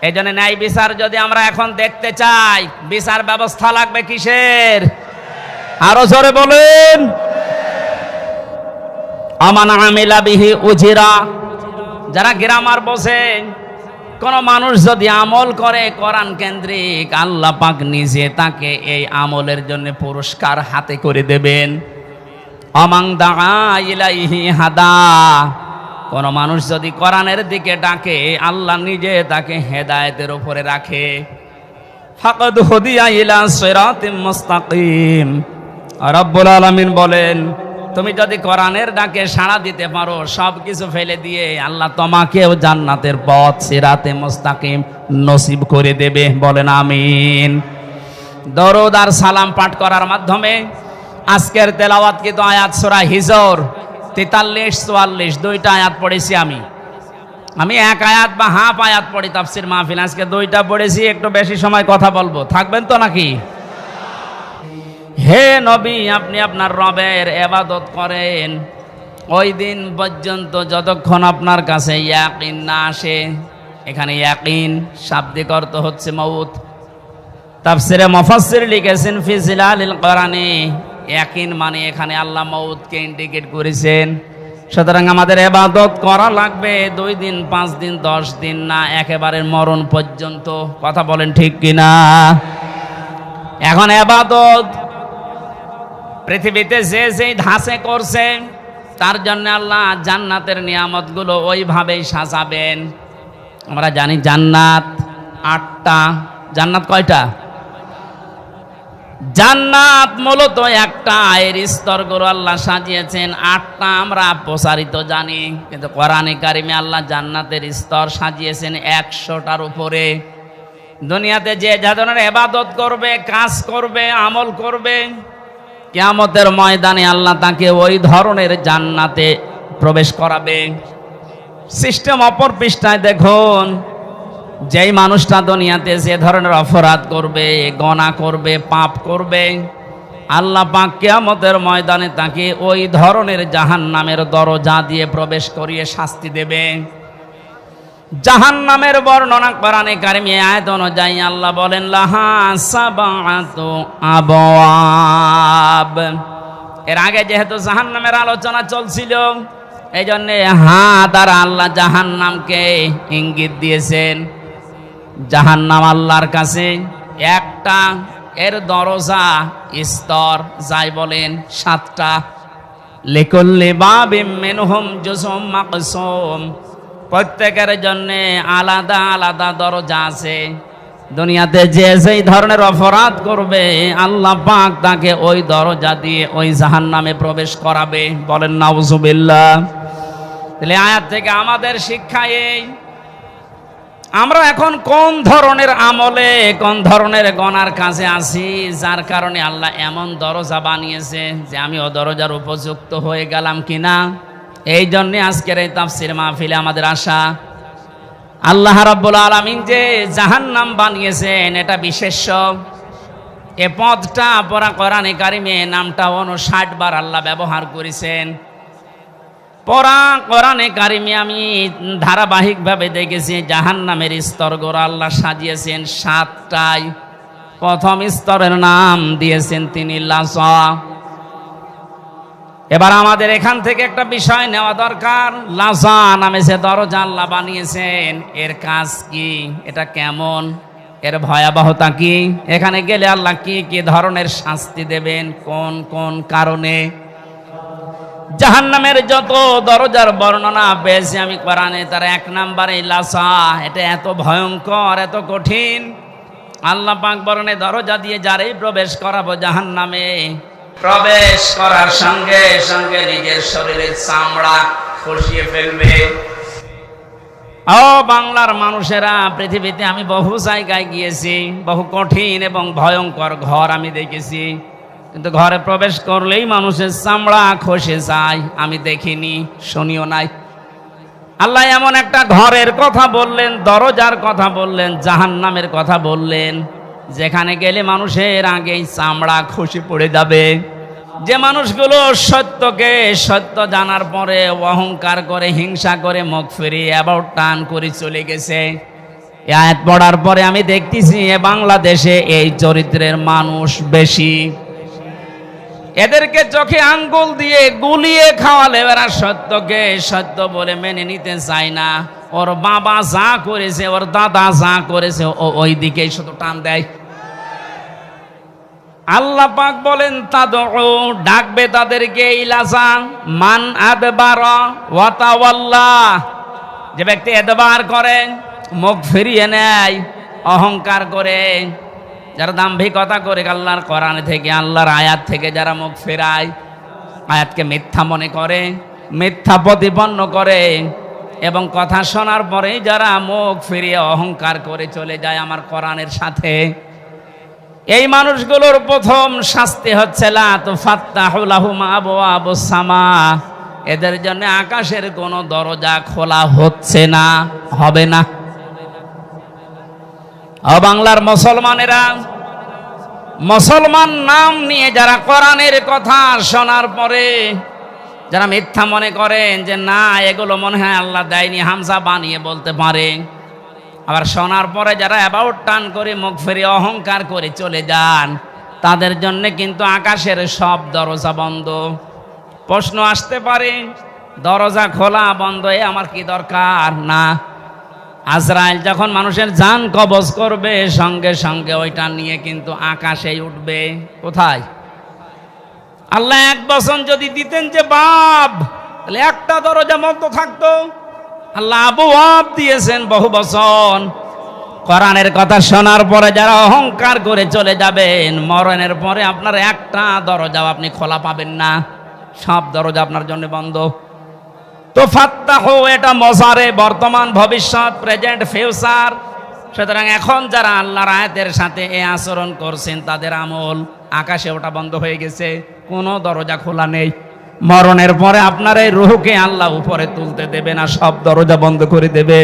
এই জন্য ন্যায় বিচার যদি আমরা এখন দেখতে চাই, বিচার ব্যবস্থা লাগবে কিসের? আরো জোরে বলেন, আমান আমিলা বিহি উজিরা। যারা গ্রামার বোঝেন, কোন মানুষ যদি আমল করে কোরআন কেন্দ্রিক, আল্লাহ পাক নিজে তাকে এই আমলের জন্য পুরস্কার হাতে করে দেবেন। আমান দাআ ইলাইহি হাদা। কোন মানুষ যদি কোরআনের দিকে ডাকে, আল্লাহ নিজে তাকে হেদায়েতের উপরে রাখে। ফাকাদ হুদিয়া ইলা সিরাতিম মুস্তাকিম। রব্বুল আলামিন বলেন, তুমি যদি কোরআনের ডাকে সাড়া দিতে পারো, সব কিছু ফেলে দিয়ে আল্লাহ তোমাকেও জান্নাতের পথ সিরাতে মুস্তাকিম নসিব করে দেবে। বলেন আমিন। দরুদ আর সালাম পাঠ করার মাধ্যমে আজকের তেলাওয়াতকৃত আয়াত সূরা হিজর 43-44 2টা আয়াত পড়েছি। আমি এক আয়াত বা হাফ আয়াত পড়ি তাফসীর মাহফিল, আজকে 2টা পড়েছি, একটু বেশি সময় কথা বলবো, থাকবেন তো নাকি? হে নবী, আপনি আপনার রবের ইবাদত করেন ওই দিন পর্যন্ত যতক্ষণ আপনার কাছে ইয়াকিন না আসে। এখানে ইয়াকিন শাব্দিক অর্থ হচ্ছে মউত। তাফসীরে মুফাসসির লিখেছেন ফি জিলালিল কোরআনে, ইয়াকিন মানে এখানে আল্লাহ মউতকে ইন্ডিকেট করেছেন। সুতরাং আমাদের ইবাদত করা লাগবে 2 দিন, 5 দিন, 10 দিন না, একেবারে মরণ পর্যন্ত। কথা বলেন ঠিক কিনা? এখন ইবাদত পৃথিবীতে যে যেই ধাঁচে করছে, তার জন্য আল্লাহ জান্নাতের নিয়ামতগুলো ওইভাবেই সাজাবেন। আমরা জানি জান্নাত 8টা। জান্নাত কয়টা? জান্নাত মূলত একটা, এর স্তরগুলো আল্লাহ সাজিয়েছেন 8টা। আমরা প্রসারিত জানি, কিন্তু কোরআনে কারিমে আল্লাহ জান্নাতের স্তর সাজিয়েছেন 100টার উপরে। দুনিয়াতে যে ধরনের ইবাদত করবে, কাজ করবে, আমল করবে, কিয়ামতের ময়দানে আল্লাহ তাকে ওই ধরনের জান্নাতে প্রবেশ করাবে। সিস্টেম অপর পৃষ্ঠায় দেখুন, যেই মানুষটা দুনিয়াতে যে ধরনের অপরাধ করবে, গনা করবে, পাপ করবে, আল্লাহ পাক কিয়ামতের ময়দানে তাকে ওই ধরনের জাহান্নামের দরজা দিয়ে প্রবেশ করিয়ে শাস্তি দেবে। জাহান্নামের বর্ণনা কোরআনে কারিমে আয়াত অনুযায়ী আল্লাহ বলেন লাহা সাবাতু আবওয়াব। এর আগে যেহেতু জাহান্নামের আলোচনা চলছিল, এই জন্য দ্বারা আল্লাহ জাহান্নামকে ইঙ্গিত দিয়েছেন। জাহান্নাম আল্লাহর কাছে একটা, এর দরজা স্তর যাই বলেন 7টা। লিকুল্লি বাবিম মিনহুম জুজুম মাকসুম, প্রত্যেকের জন্য আলাদা আলাদা দরজা আছে। দুনিয়াতে যে যেই ধরনের অপরাধ করবে আল্লাহ পাক তাকে ওই দরজা দিয়ে ওই জাহান্নামে প্রবেশ করাবে। বলেন নাউজুবিল্লাহ। তাহলে আয়াত থেকে আমাদের শিক্ষা এই, আমরা এখন কোন ধরনের আমলে, কোন ধরনের গনার কাছে আছি, যার কারণে আল্লাহ এমন দরজা বানিয়েছে যে আমি ও দরজার উপযুক্ত হয়ে গেলাম কিনা। এই জন্যে আজকের এই তাফসীর মাহফিলে আমাদের আশা, আল্লাহ রাব্বুল আলামিন যে জাহান্নাম বানিয়েছেন এটা বিশেষ্য। এ পদটা পড়া কোরআনে কারিমে নামটা 59 বার আল্লাহ ব্যবহার করেছেন। পড়া কোরআনে কারিমে আমি ধারাবাহিকভাবে দেখেছি জাহান্নামের স্তরগুলো আল্লাহ সাজিয়েছেন 7টায়। প্রথম স্তরের নাম দিয়েছেন তিনি লাযা। এবার আমাদের এখান থেকে একটা বিষয় নেওয়া দরকার। লাযা নামে যে দরজা আল্লাহ বানিয়েছেন, এর কাজ কি, এটা কেমন, এর ভয়াবহতা কি, এখানে গেলে আল্লাহ কি কি ধরনের শাস্তি দেবেন, কোন কোন কারণে। জাহান্নামের যত দরজার বর্ণনা পেয়েছি আমি কোরআনে, তার 1 নম্বরে লাযা। এটা এত ভয়ঙ্কর, এত কঠিন। আল্লাহ পাক বরণে দরজা দিয়ে যারাই প্রবেশ করাবো জাহান্নামে, প্রবেশ করার সঙ্গে সঙ্গে নিজের শরীরের চামড়া খসিয়ে ফেলবে। ও বাংলার মানুষেরা, পৃথিবীতে আমি বহু জায়গায় গিয়েছি, বহু কঠিন এবং ভয়ঙ্কর ঘর আমি দেখেছি, কিন্তু ঘরে প্রবেশ করলেই মানুষের চামড়া খসে যায়। আমি দেখিনি, শুনিও নাই। আল্লাহ এমন একটা ঘরের কথা বললেন, দরজার কথা বললেন, জাহান্নামের কথা বললেন, যেখানে গেলে মানুষের আগেই চামড়া খসে পড়ে যাবে। যে মানুষগুলো সত্যকে সত্য জানার পরে অহংকার করে, হিংসা করে, মুখ ফিরিয়ে অ্যাবাউট টার্ন করে চলে গেছে, এই আয়াত পড়ার পরে আমি দেখতেছি বাংলাদেশে এই চরিত্রের মানুষ বেশি। এদেরকে চোখে আঙ্গুল দিয়ে গুলিয়ে খাওয়ালে এরা সত্যকে সত্য বলে মেনে নিতে চায় না। ওর বাবা যা করেছে, ওর দাদা যা করেছে, ও ওই দিকেই শুধু টান দেয়। আল্লাহ পাক বলেন তাদউ, ডাকবে তাদেরকে ইলাসা মান আদবারা ওয়া তাওয়াল্লা। যে ব্যক্তি এদবার করে, মুখ ফিরিয়ে নেয়, অহংকার করে, যারা দাম্ভিকতা করে, আল্লাহর কোরআন থেকে, আল্লাহর আয়াত থেকে যারা মুখ ফেরায়, আয়াতকে মিথ্যা মনে করে, মিথ্যা প্রতিপন্ন করে, এবং কথা শোনার পরেই যারা মুখ ফিরিয়ে অহংকার করে চলে যায় আমার কোরআনের সাথে, এই মানুষগুলোর প্রথম শাস্তি হচ্ছে লা তুফাত্তাহু লাহুম আবওয়াবুস সামা। এদের জন্য আকাশের কোনো দরজা খোলা হচ্ছে না, হবে না। ও বাংলার মুসলমানেরা, মুসলমান নাম নিয়ে যারা কোরআনের কথা শোনার পরে যারা মিথ্যা মনে করেন যে না এগুলো মনে হয় আল্লাহ দেয়নি, হামজা বানিয়ে বলতে পারে, আবার শোনার পরে যারা অ্যাবাউট টান করে মুখ ফিরিয়ে অহংকার করে চলে যান, তাদের জন্য কিন্তু আকাশের সব দরজা বন্ধ। প্রশ্ন আসতে পারে, দরজা খোলা বন্ধ এ আমার কি দরকার? না, আজরাইল যখন মানুষের জান কবজ করবে সঙ্গে সঙ্গে ওইটা নিয়ে কিন্তু আকাশেই উঠবে। কোথায়? আল্লাহ 1 বছর যদি দিতেন যে বাপ, তাহলে একটা দরজা বন্ধ থাকতো। আল্লাহ আবওয়াব দিয়েছেন বহু বছর। কোরআনের কথা শোনার পরে যারা অহংকার করে চলে যাবেন, মরণের পরে আপনার একটা দরজাও আপনি খোলা পাবেন না, সব দরজা আপনার জন্য বন্ধ। তো ফাত্তাহু এটা মজারে, বর্তমান, ভবিষ্যৎ, প্রেজেন্ট, ফিউচার। সুতরাং এখন যারা আল্লাহর আয়াতের সাথে এই আচরণ করছেন তাদের আমল আকাশে ওটা বন্ধ হয়ে গেছে, কোনো দরজা খোলা নেই। মরণের পরে আপনার এই রূহকে আল্লাহ উপরে তুলতে দেবে না, সব দরজা বন্ধ করে দেবে।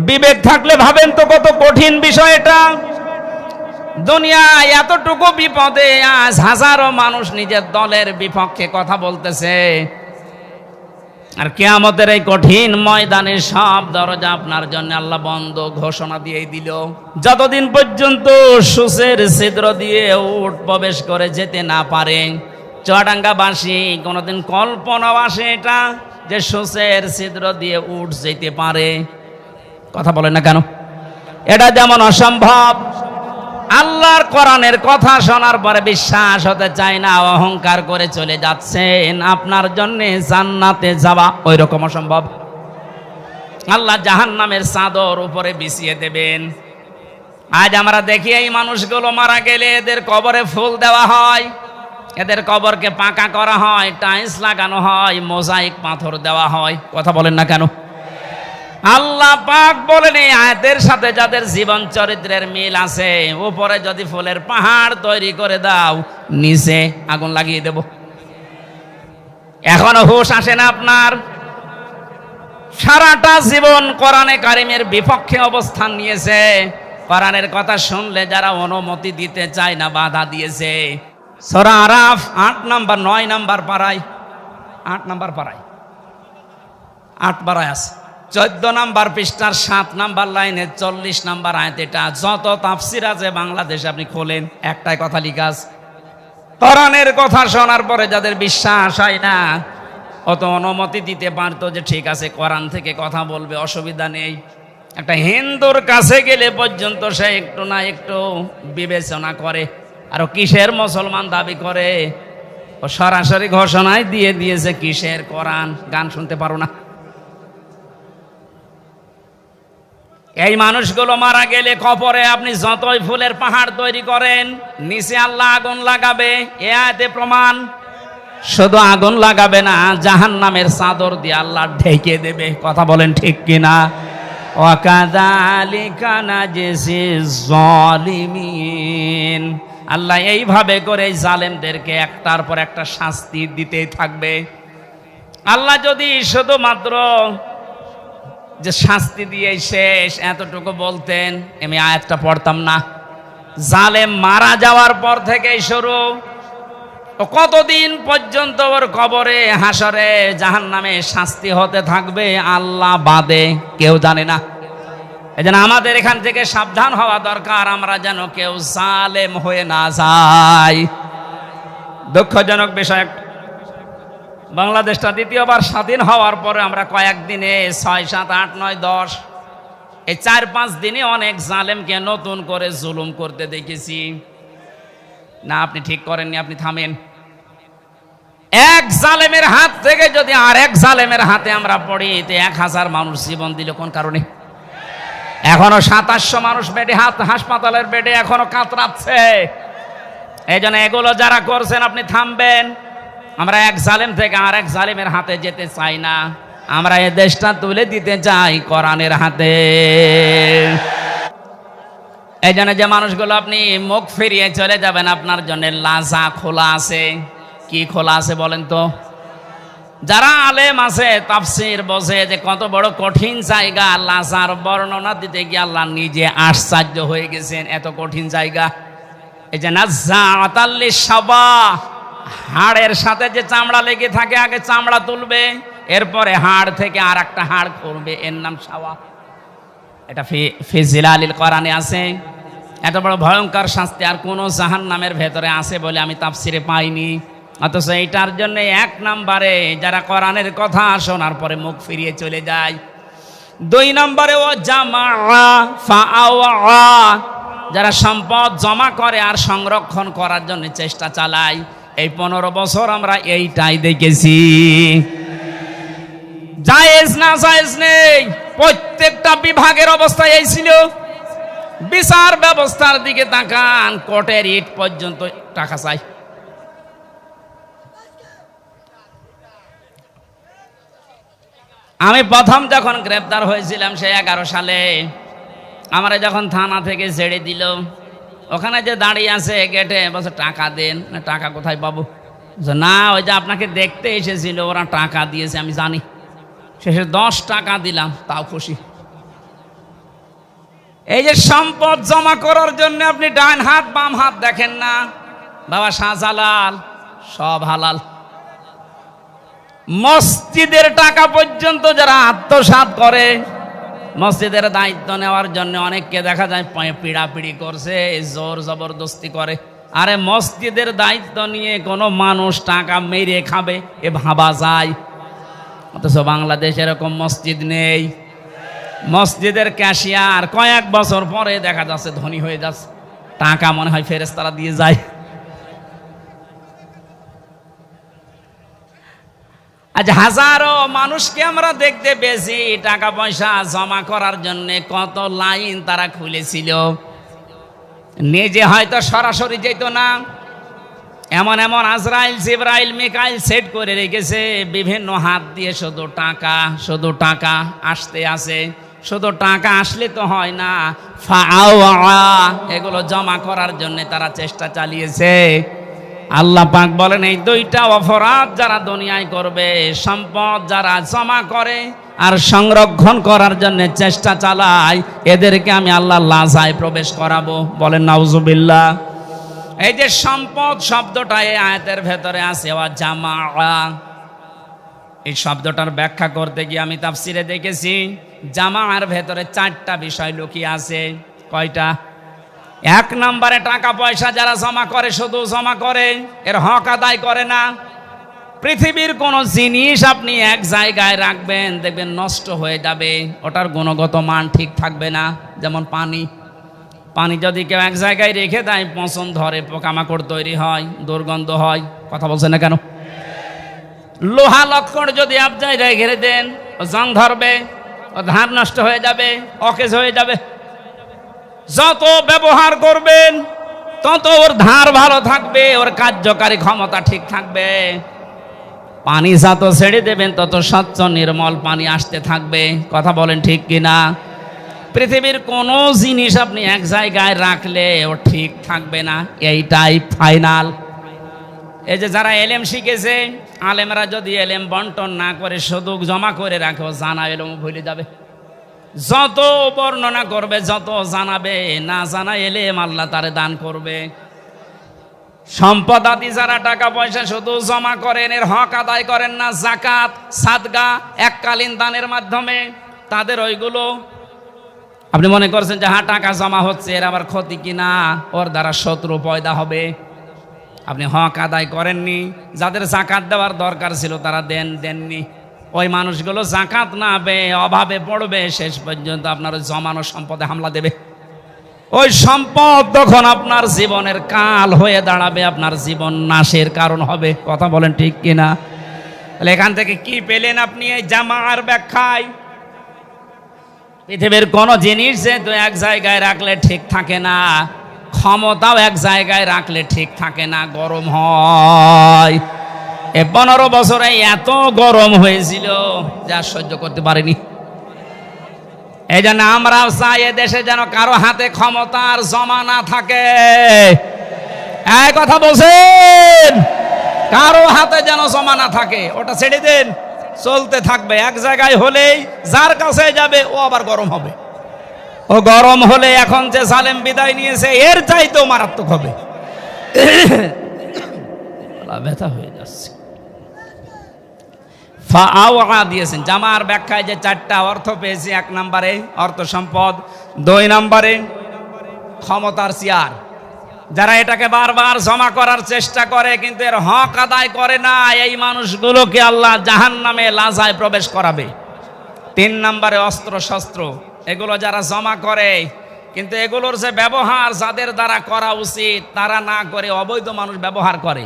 বিবেক থাকলে ভাবেন তো কত কঠিন বিষয় এটা। দুনিয়ায় এতটুকু বিপদে আজ হাজারো মানুষ নিজের দলের বিপক্ষে কথা বলতেছে, আর কিয়ামতের এই কঠিন ময়দানে সব দরজা আপনার জন্য আল্লাহ বন্ধ ঘোষণা দিয়ে দিল। যতদিন পর্যন্ত সূচের ছিদ্র দিয়ে উট প্রবেশ করে যেতে না পারে, চুয়াডাঙ্গাবাসী কোনোদিন কল্পনাও আসে এটা যে সূচের ছিদ্র দিয়ে উট যেতে পারে? কথা বলেন না কেন? এটা যেমন অসম্ভব, আল্লাহর কোরআনের কথা শোনার পরে বিশ্বাস হতে চায় না, অহংকার করে চলে যাচ্ছেন আপনার জন্য জান্নাতে যাওয়া ওই রকম অসম্ভব। আল্লাহ জাহান্নামের চাদর উপরে বিছিয়ে দেবেন। আজ আমরা দেখি এই মানুষগুলো মারা গেলে এদের কবরে ফুল দেওয়া হয়, এদের কবরকে পাকা করা হয়, টাইলস লাগানো হয়, মোজাইক পাথর দেওয়া হয়। কথা বলেন না কেন? আল্লাহ পাক বলেন এই আয়াতের সাথে যাদের জীবন চরিত্রের মিল আছে, উপরে যদি ফুলের পাহাড় তৈরি করে দাও, নিচে আগুন লাগিয়ে দেব। এখনো হুঁশ আসে না আপনার? সারাটা জীবন কোরআনে কারিমের বিপক্ষে অবস্থান নিয়েছে, কোরআনের কথা শুনলে যারা অনুমতি দিতে চায় না বাধা দিয়েছে। সূরা আরাফ 8 নাম্বার 9 নাম্বার পারায় 8 নাম্বার পারায় 8 পারায় আছে 14 নাম্বার পৃষ্ঠার 7 নাম্বার লাইনে 40 নাম্বার আয়াত। এটা যত তাফসির আছে বাংলাদেশে আপনি খোলেন, একটাই কথা লিখা আছে, কোরআনের কথা শোনার পরে যাদের বিশ্বাস হয় না, অত অনুমতি দিতে পারতো যে ঠিক আছে কোরআন থেকে কথা বলবে, অসুবিধা নেই। একটা হিন্দুর কাছে গেলে পর্যন্ত সে একটু না একটু বিবেচনা করে, আর কিসের মুসলমান দাবি করে? ও সরাসরি ঘোষণায় দিয়ে দিয়েছে কিসের কোরআন, গান শুনতে পারো না। এই মানুষগুলো মারা গেলে কবরে আপনি যতই ফুলের পাহাড় তৈরি করেন, নিচে আল্লাহ আগুন লাগাবে, এ আয়াতে প্রমাণ। শুধু আগুন লাগাবে না, জাহান্নামের চাদর দিয়ে আল্লাহ ঢেকে দেবে। কথা বলেন ঠিক কিনা? ওয়াকাযালিকা নাজজিজ জালিমিন। আল্লাহ এইভাবে করে জালেমদেরকে একটার পর একটা শাস্তি দিতেই থাকবে। আল্লাহ যদি শুধুমাত্র যে শাস্তি দিয়ে শেষ এতটুকু বলতেন, আমি আয়াতটা পড়তাম না। জালেম মারা যাওয়ার পর থেকেই শুরু, কতদিন পর্যন্ত ওর কবরে হাসরে জাহান্নামে শাস্তি হতে থাকবে আল্লাহ বাদে কেউ জানে না। এজন্য আমাদের এখান থেকে সাবধান হওয়া দরকার, আমরা যেন কেউ জালেম হয়ে না যাই। দুঃখজনক বিষয়, বাংলাদেশটা দ্বিতীয়বার স্বাধীন হওয়ার পরে আমরা কয়েকদিনে 6, 7, 8, 9, 10 এই 4-5 দিনে অনেক জালেমকে নতুন করে জুলুম করতে দেখেছি। না, আপনি ঠিক করেননি, আপনি থামেন। এক জালেমের হাত থেকে যদি আর এক জালেমের হাতে আমরা পড়ি, তো 1000 মানুষ জীবন দিল কোন কারণে? এখনো 2700 মানুষ বেডে, হাসপাতালের বেডে এখনো কাতরাচ্ছে। এই জন্য এগুলো যারা করছেন আপনি থামবেন। আমরা এক জালেম থেকে আর এক জালেমের হাতে যেতে চাই না, আমরা এই দেশটা তুলে দিতে চাই কোরআনের হাতে। এই জন্য যে মানুষগুলো আপনি মুখ ফিরিয়ে চলে যাবেন, আপনার জন্য লাজা খোলা আছে। কি খোলা আছে বলেন তো? যারা আলেম আছে, তাফসীর বোঝে যে কত বড় কঠিন জায়গা, লাজার বর্ণনা দিতে গিয়ে আল্লাহ নিজে আশ্চর্য হয়ে গেছেন, এত কঠিন জায়গা। এই যে নাজ্জাআতাল লিশাবা, হাড়ের সাথে যে চামড়া লেগে থাকে, আগে চামড়া তুলবে, এরপরে হাড় থেকে আর একটা হাড় করবে, এর নাম শাওয়া। এটা ফি জিলালিল কোরআনে আছে। এত বড় ভয়ঙ্কর শাস্তি আর কোন জাহান্নামের ভেতরে আছে বলে আমি তাফসিরে পাইনি। অথচ এইটার জন্য 1 নম্বরে যারা কোরআনের কথা শোনার পরে মুখ ফিরিয়ে চলে যায়। 2 নম্বরে ও জামা ফাআওয়া, যারা সম্পদ জমা করে আর সংরক্ষণ করার জন্য চেষ্টা চালায়। এই 15 বছর আমরা এইটাই দেখেছি। জায়েজ না জায়েজ নেই, প্রত্যেকটা বিভাগের অবস্থা এই ছিল। বিচার ব্যবস্থার দিকে তাকান, কোর্টের ইট পর্যন্ত টাকা চাই। আমি প্রথম যখন গ্রেপ্তার হয়েছিলাম সে 11 সালে, আমরা যখন থানা থেকে ছেড়ে দিল, ওখানে যে দাঁড়িয়ে আছে গেটে, বলছে টাকা দেন। না, টাকা কোথায় পাবো? না, ওই যে আপনাকে দেখতে এসেছিল, ওরা টাকা দিয়েছে, আমি জানি। শেষে 10 টাকা দিলাম, তাও খুশি। এই যে সম্পদ জমা করার জন্য আপনি ডান হাত বাম হাত দেখেন না, বাবা শাহজালাল সব হালাল। মসজিদের টাকা পর্যন্ত যারা আত্মসাৎ করে, মসজিদের দায়িত্ব নেওয়ার জন্য অনেককে দেখা যায় পিড়াপিড়ি করছে, জোর জবরদস্তি করে। আরে মসজিদের দায়িত্ব নিয়ে কোনো মানুষ টাকা মেরে খাবে এ ভাবা যায়? অথচ বাংলাদেশে এরকম মসজিদ নেই। মসজিদের ক্যাশিয়ার কয়েক বছর পরে দেখা যাচ্ছে ধনী হয়ে যাচ্ছে, টাকা মনে হয় ফেরেশতারা দিয়ে যায়। আজ হাজারো মানুষকে আমরা দেখতে পেয়েছি টাকা পয়সা জমা করার জন্য কত লাইন তারা খুলেছিল। নিজে হয়তো সরাসরি যেত না, এমন এমন আজরাইল জিবরাইল মিকাইল সেট করে রেখেছে, বিভিন্ন হাত দিয়ে শুধু টাকা আসতে আসে। শুধু টাকা আসলে তো হয় না, এগুলো জমা করার জন্য তারা চেষ্টা চালিয়েছে। আল্লাহ পাক বলেন এই দুইটা অপরাধ যারা দুনিয়ায় করবে, সম্পদ যারা জমা করে আর সংরক্ষণ করার জন্য চেষ্টা চালায়, এদেরকে আমি আল্লাহ লাজায় প্রবেশ করাবো। বলেন নাউজুবিল্লাহ। এই যে সম্পদ শব্দটা এই আয়াতের ভেতরে আছে ওয়া জামা, এই শব্দটার ব্যাখ্যা করতে গিয়ে আমি তাফসিরে দেখেছি জামার ভেতরে 4টা বিষয় লুকিয়ে আছে। কয়টা? 1 নম্বরে টাকা পয়সা যারা জমা করে, শুধু জমা করে, এর হক আদায় করে না। পৃথিবীর কোনো জিনিস আপনি এক জায়গায় রাখবেন, দেখবেন নষ্ট হয়ে যাবে, ওটার গুণগত মান ঠিক থাকবে না। যেমন পানি যদি কেউ এক জায়গায় রেখে দেয়, পচন ধরে, পোকামাকড় তৈরি হয়, দুর্গন্ধ হয়। কথা বলছেন না কেন? লোহা লক্কড় যদি এক জায়গায় ঘিরে দেন, ও জং ধরবে, ও ধার নষ্ট হয়ে যাবে, অকেজ হয়ে যাবে। যত ব্যবহার করবেন তত ওর ধার ভালো থাকবে, ওর কার্যকারী ক্ষমতা ঠিক থাকবে। পানি যত ছেড়ে দেবেন তত স্বচ্ছ নির্মল পানি আসতে থাকবে। কথা বলেন ঠিক কিনা? পৃথিবীর কোনো জিনিস আপনি এক জায়গায় রাখলে ও ঠিক থাকবে না, এইটাই ফাইনাল। এই যে যারা এলেম শিখেছে, আলেমরা যদি এলেম বন্টন না করে শুধু জমা করে রাখে, ও জানা এলেম ভুলে যাবে। যত বর্ণনা করবে, যত জানাবে, না জানা এলেম আল্লাহ তারে দান করবে। সম্পদ আদি যারা টাকা পয়সা শুধু জমা করেন, এর হক আদায় করেন না, যাকাত সাদগা এককালীন দানের মাধ্যমে, তাদের ওইগুলো আপনি মনে করছেন যে হ্যাঁ টাকা জমা হচ্ছে, এর আবার ক্ষতি কিনা, ওর দ্বারা শত্রু পয়দা হবে। আপনি হক আদায় করেননি, যাদের যাকাত দেওয়ার দরকার ছিল তারা দেননি। ওই মানুষগুলো যাকাত না পেয়ে অভাবে পড়বে, শেষ পর্যন্ত আপনার জমানো সম্পদে হামলা দেবে। ওই সম্পদ তখন আপনার জীবনের কাল হয়ে দাঁড়াবে, আপনার জীবন নাশের কারণ হবে। কথা বলেন ঠিক কিনা? তাহলে এখান থেকে কি পেলেন আপনি এই জামার ব্যাখ্যায়? পৃথিবীর কোন জিনিস যেহেতু এক জায়গায় রাখলে ঠিক থাকে না, ক্ষমতাও এক জায়গায় রাখলে ঠিক থাকে না, গরম হয়। 15 বছরে এত গরম হয়েছিল যা সহ্য করতে পারিনি। এই জন্য আমরাও চাই এ দেশে যেন কারো হাতে ক্ষমতার জমা না থাকে। এই কথা বলছেন, কারো হাতে যেন জমা না থাকে, ওটা ছেড়ে দেন, চলতে থাকবে। এক জায়গায় হলেই যার কাছে যাবে ও আবার গরম হবে। ও গরম হলে এখন যে জালেম বিদায় নিয়েছে এর চাইতেও মারাত্মক হবে। ব্যথা হয়ে যাচ্ছে। দিয়েছেন জামার ব্যাখ্যায় যে 4টা অর্থ পেয়েছি। 1 নম্বরে অর্থ সম্পদ, 2 নম্বরে ক্ষমতার চেয়ার। যারা এটাকে বারবার জমা করার চেষ্টা করে কিন্তু এর হক আদায় করে না, এই মানুষগুলোকে আল্লাহ জাহান্নামে লাজায় প্রবেশ করাবে। 3 নম্বরে অস্ত্র শস্ত্র, এগুলো যারা জমা করে কিন্তু এগুলোর যে ব্যবহার যাদের দ্বারা করা উচিত তারা না করে অবৈধ মানুষ ব্যবহার করে।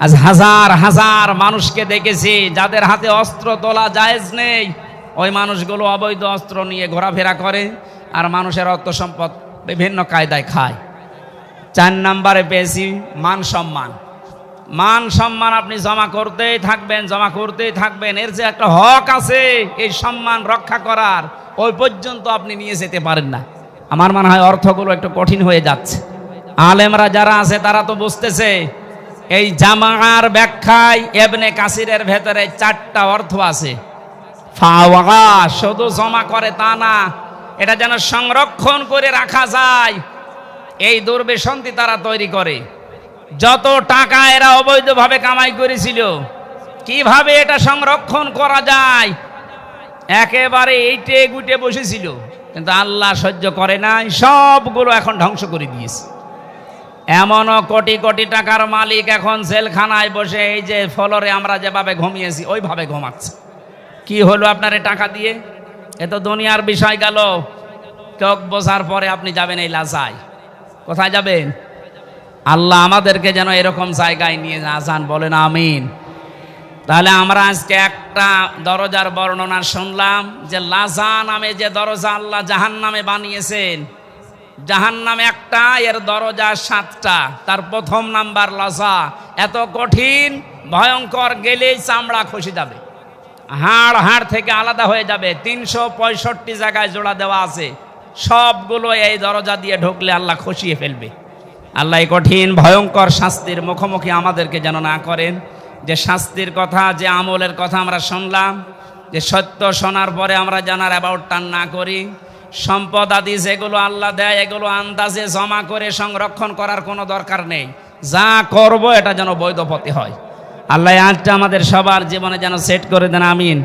আজ হাজার হাজার মানুষকে দেখেছি যাদের হাতে অস্ত্র তোলা জায়েজ নেই, ওই মানুষগুলো অবৈধ অস্ত্র নিয়ে ঘোরাফেরা করে আর মানুষের অর্থ সম্পদ বিভিন্ন কায়দায় খায়। 4 নম্বরে পেয়েছি মান সম্মান। মান সম্মান আপনি জমা করতেই থাকবেন, এর যে একটা হক আছে এই সম্মান রক্ষা করার, ওই পর্যন্ত আপনি নিয়ে যেতে পারেন না। আমার মনে হয় অর্থগুলো একটু কঠিন হয়ে যাচ্ছে। আলেমরা যারা আছে তারা তো বুঝতেছে। এই জামার ব্যাখ্যায় ইবনে কাসিরের ভেতরে 4টা অর্থ আছে। ফাওয়া শুধু জমা করে তা না, এটা যেন সংরক্ষণ করে রাখা যায়, এই দুর্বিসন্ধি তারা তৈরি করে। যত টাকা এরা অবৈধভাবে কামাই করেছিল, কিভাবে এটা সংরক্ষণ করা যায়, একেবারে এইটে গুটে বসেছিল, কিন্তু আল্লাহ সহ্য করে নাই, সবগুলো এখন ধ্বংস করে দিয়েছে। এমনও কোটি কোটি টাকার মালিক এখন জেলখানায় বসে এই যে ফলরে আমরা যেভাবে ঘুমিয়েছি ওইভাবে ঘুমাচ্ছে। কি হলো আপনার এই টাকা দিয়ে? এ তো দুনিয়ার বিষয় গেল। চোখ বোঝার পরে আপনি যাবেন এই লাজায়, কোথায় যাবেন? আল্লাহ আমাদেরকে যেন এরকম জায়গায় নিয়ে না যান, বলেন আমিন। তাহলে আমরা আজকে একটা দরজার বর্ণনা শুনলাম যে লাজা নামে যে দরজা আল্লাহ জাহান্নামে বানিয়েছেন। জাহান্নামে একটা, এর দরজা 7টা। তার প্রথম নাম্বার লাজা, এত কঠিন ভয়ঙ্কর, গেলেই চামড়া খসে যাবে, হাড় থেকে আলাদা হয়ে যাবে। 365 জায়গায় জোড়া দেওয়া আছে, সবগুলো এই দরজা দিয়ে ঢুকলে আল্লাহ খসিয়ে ফেলবে। আল্লাহ এই কঠিন ভয়ঙ্কর শাস্তির মুখোমুখি আমাদেরকে যেন না করেন। যে শাস্তির কথা, যে আমলের কথা আমরা শুনলাম, যে সত্য শোনার পরে আমরা জানার অ্যাবাউট টান না করি। সম্পদ আদি যেগুলো আল্লাহ দেয় এগুলো আন্দাজে জমা করে সংরক্ষণ করার কোনো দরকার নেই। যা করব এটা যেন বৈধ পথে হয়। আল্লাহ আজটা আমাদের সবার জীবনে যেন সেট করে দেন, আমিন।